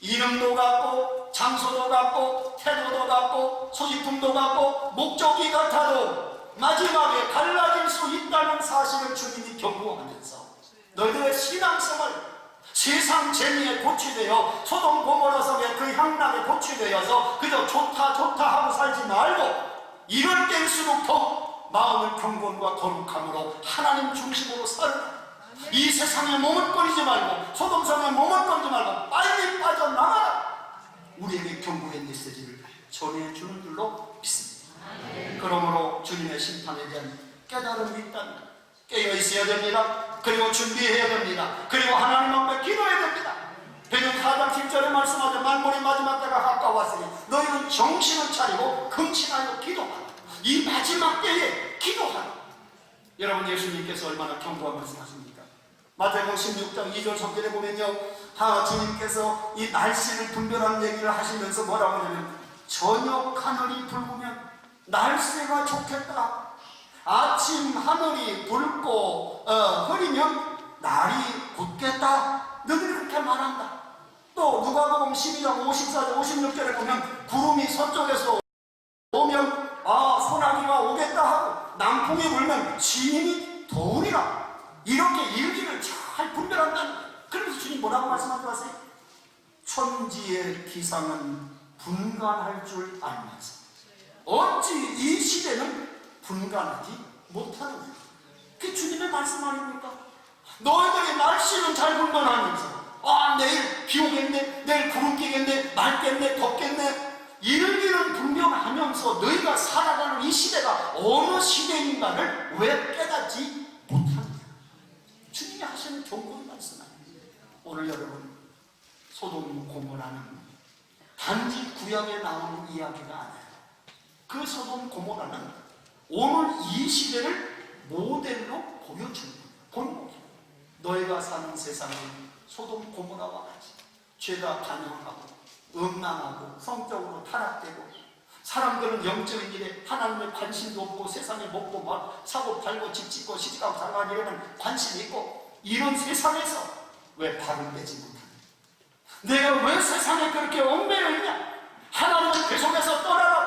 이름도 같고 장소도 같고 태도도 같고 소지품도 같고 목적이 같아도 마지막에 갈라질 수 있다. 있다는 사실을 주님이 경고하면서 너희들의 신앙생활, 세상 재미에 고취되어 소돔 고모라 섬의 그 향락에 고취되어서 그저 좋다 하고 살지 말고 이럴 때일수록 더 마음을 경건과 거룩함으로 하나님 중심으로 살라. 이 세상에 머뭇거리지 말고 소돔성에 머뭇거리지 말고 빨리 빠져나가라. 우리에게 경고의 메시지를 전해주는 줄로 믿습니다. 그러므로 주님의 심판에 대한 깨달음이 있다면 깨어 있어야 됩니다. 그리고 준비해야 됩니다. 그리고 하나님 앞에 기도해야 됩니다. 베드로 4장 10절에 말씀하죠. 만물이 마지막 때가 가까웠으니 너희는 정신을 차리고 근신하여 기도하라. 이 마지막 때에 기도하라. 여러분, 예수님께서 얼마나 경고한 말씀하십니까? 마태복음 16장 2절 3절에 보면요, 주님께서 이 날씨를 분별하는 얘기를 하시면서 뭐라고 하냐면 저녁 하늘이 붉으면 날씨가 좋겠다. 아침 하늘이 붉고 흐리면 날이 굳겠다. 너희들이 그렇게 말한다. 또 누가복음 12장 54절 56절에 보면 구름이 서쪽에서 오면 소나기가 오겠다 하고 남풍이 불면 시민이 더우리라. 이렇게 일기를 잘 분별한다는 거예요. 그래서 주님 뭐라고 말씀하지 마세요? 천지의 기상은 분간할 줄 알면서 어찌 이 시대는 분간하지 못하느냐. 그게 주님의 말씀 아닙니까? 너희들이 날씨는 잘 분간하면서 내일 비 오겠네, 내일 구름 끼겠네, 맑겠네, 덥겠네, 일기는 분명하면서 너희가 살아가는 이 시대가 어느 시대인가를 왜 깨닫지 못하느냐. 주님이 하시는 경고의 말씀 아닙니다. 오늘 여러분, 소돔 고모라는 단지 구약에 나오는 이야기가 아니에요. 그 소돔 고모라는 오늘 이 시대를 모델로 보여주는 본목이에요. 너희가 사는 세상은 소돔 고모라와 같이 죄가 간영하고 음란하고 성적으로 타락되고 사람들은 영적인 일에 하나님의 관심도 없고 세상에 먹고 막 사고 팔고 집 짓고 시집가고 장가고 이러는 관심이 있고 이런 세상에서 왜 발을 빼지 못하냐. 내가 왜 세상에 그렇게 얽매여 있냐. 하나님은 계속해서 떠나라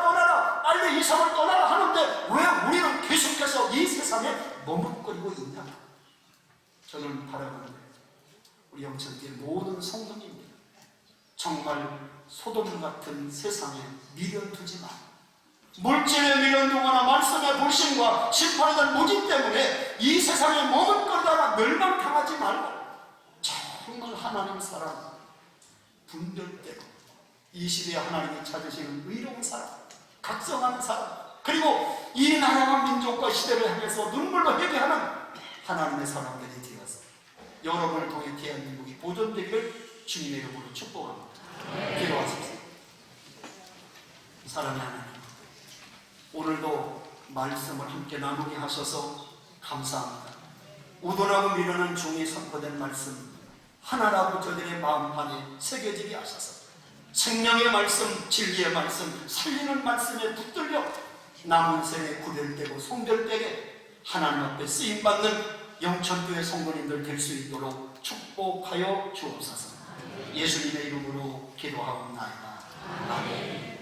빨리 이 세상을 떠나라 하는데 왜 우리는 계속해서 이 세상에 머뭇거리고 있냐. 저는 바라보는데 우리 영천교회 모든 성도님들 정말 소돔 같은 세상에 미련 두지 마. 물질에 미련 두거나 말씀의 불신과 심판에 대한 무지 때문에 이 세상에 머뭇거리다가 멸망당하지 말고 정말 하나님 사랑 분별대로 이 시대에 하나님이 찾으시는 의로운 사람, 각성하는 사람, 그리고 이 나라와 민족과 시대를 향해서 눈물로 회개하는 하나님의 사람들이 되어서 여러분을 통해 대한민국이 보존되기를 주님의 이름으로 축복합니다. 기도하십시오. 사랑하는 하나님, 오늘도 말씀을 함께 나누게 하셔서 감사합니다. 우둔하고 미련한 종이 선포된 말씀 하나라도 저들의 마음판에 새겨지게 하셔서 생명의 말씀, 진리의 말씀, 살리는 말씀에 붙들려 남은 생에 구별되고 송별되게 하나님 앞에 쓰임받는 영천교회 성도님들 될 수 있도록 축복하여 주옵소서. 예수님의 이름으로 기도하옵나이다. 아멘.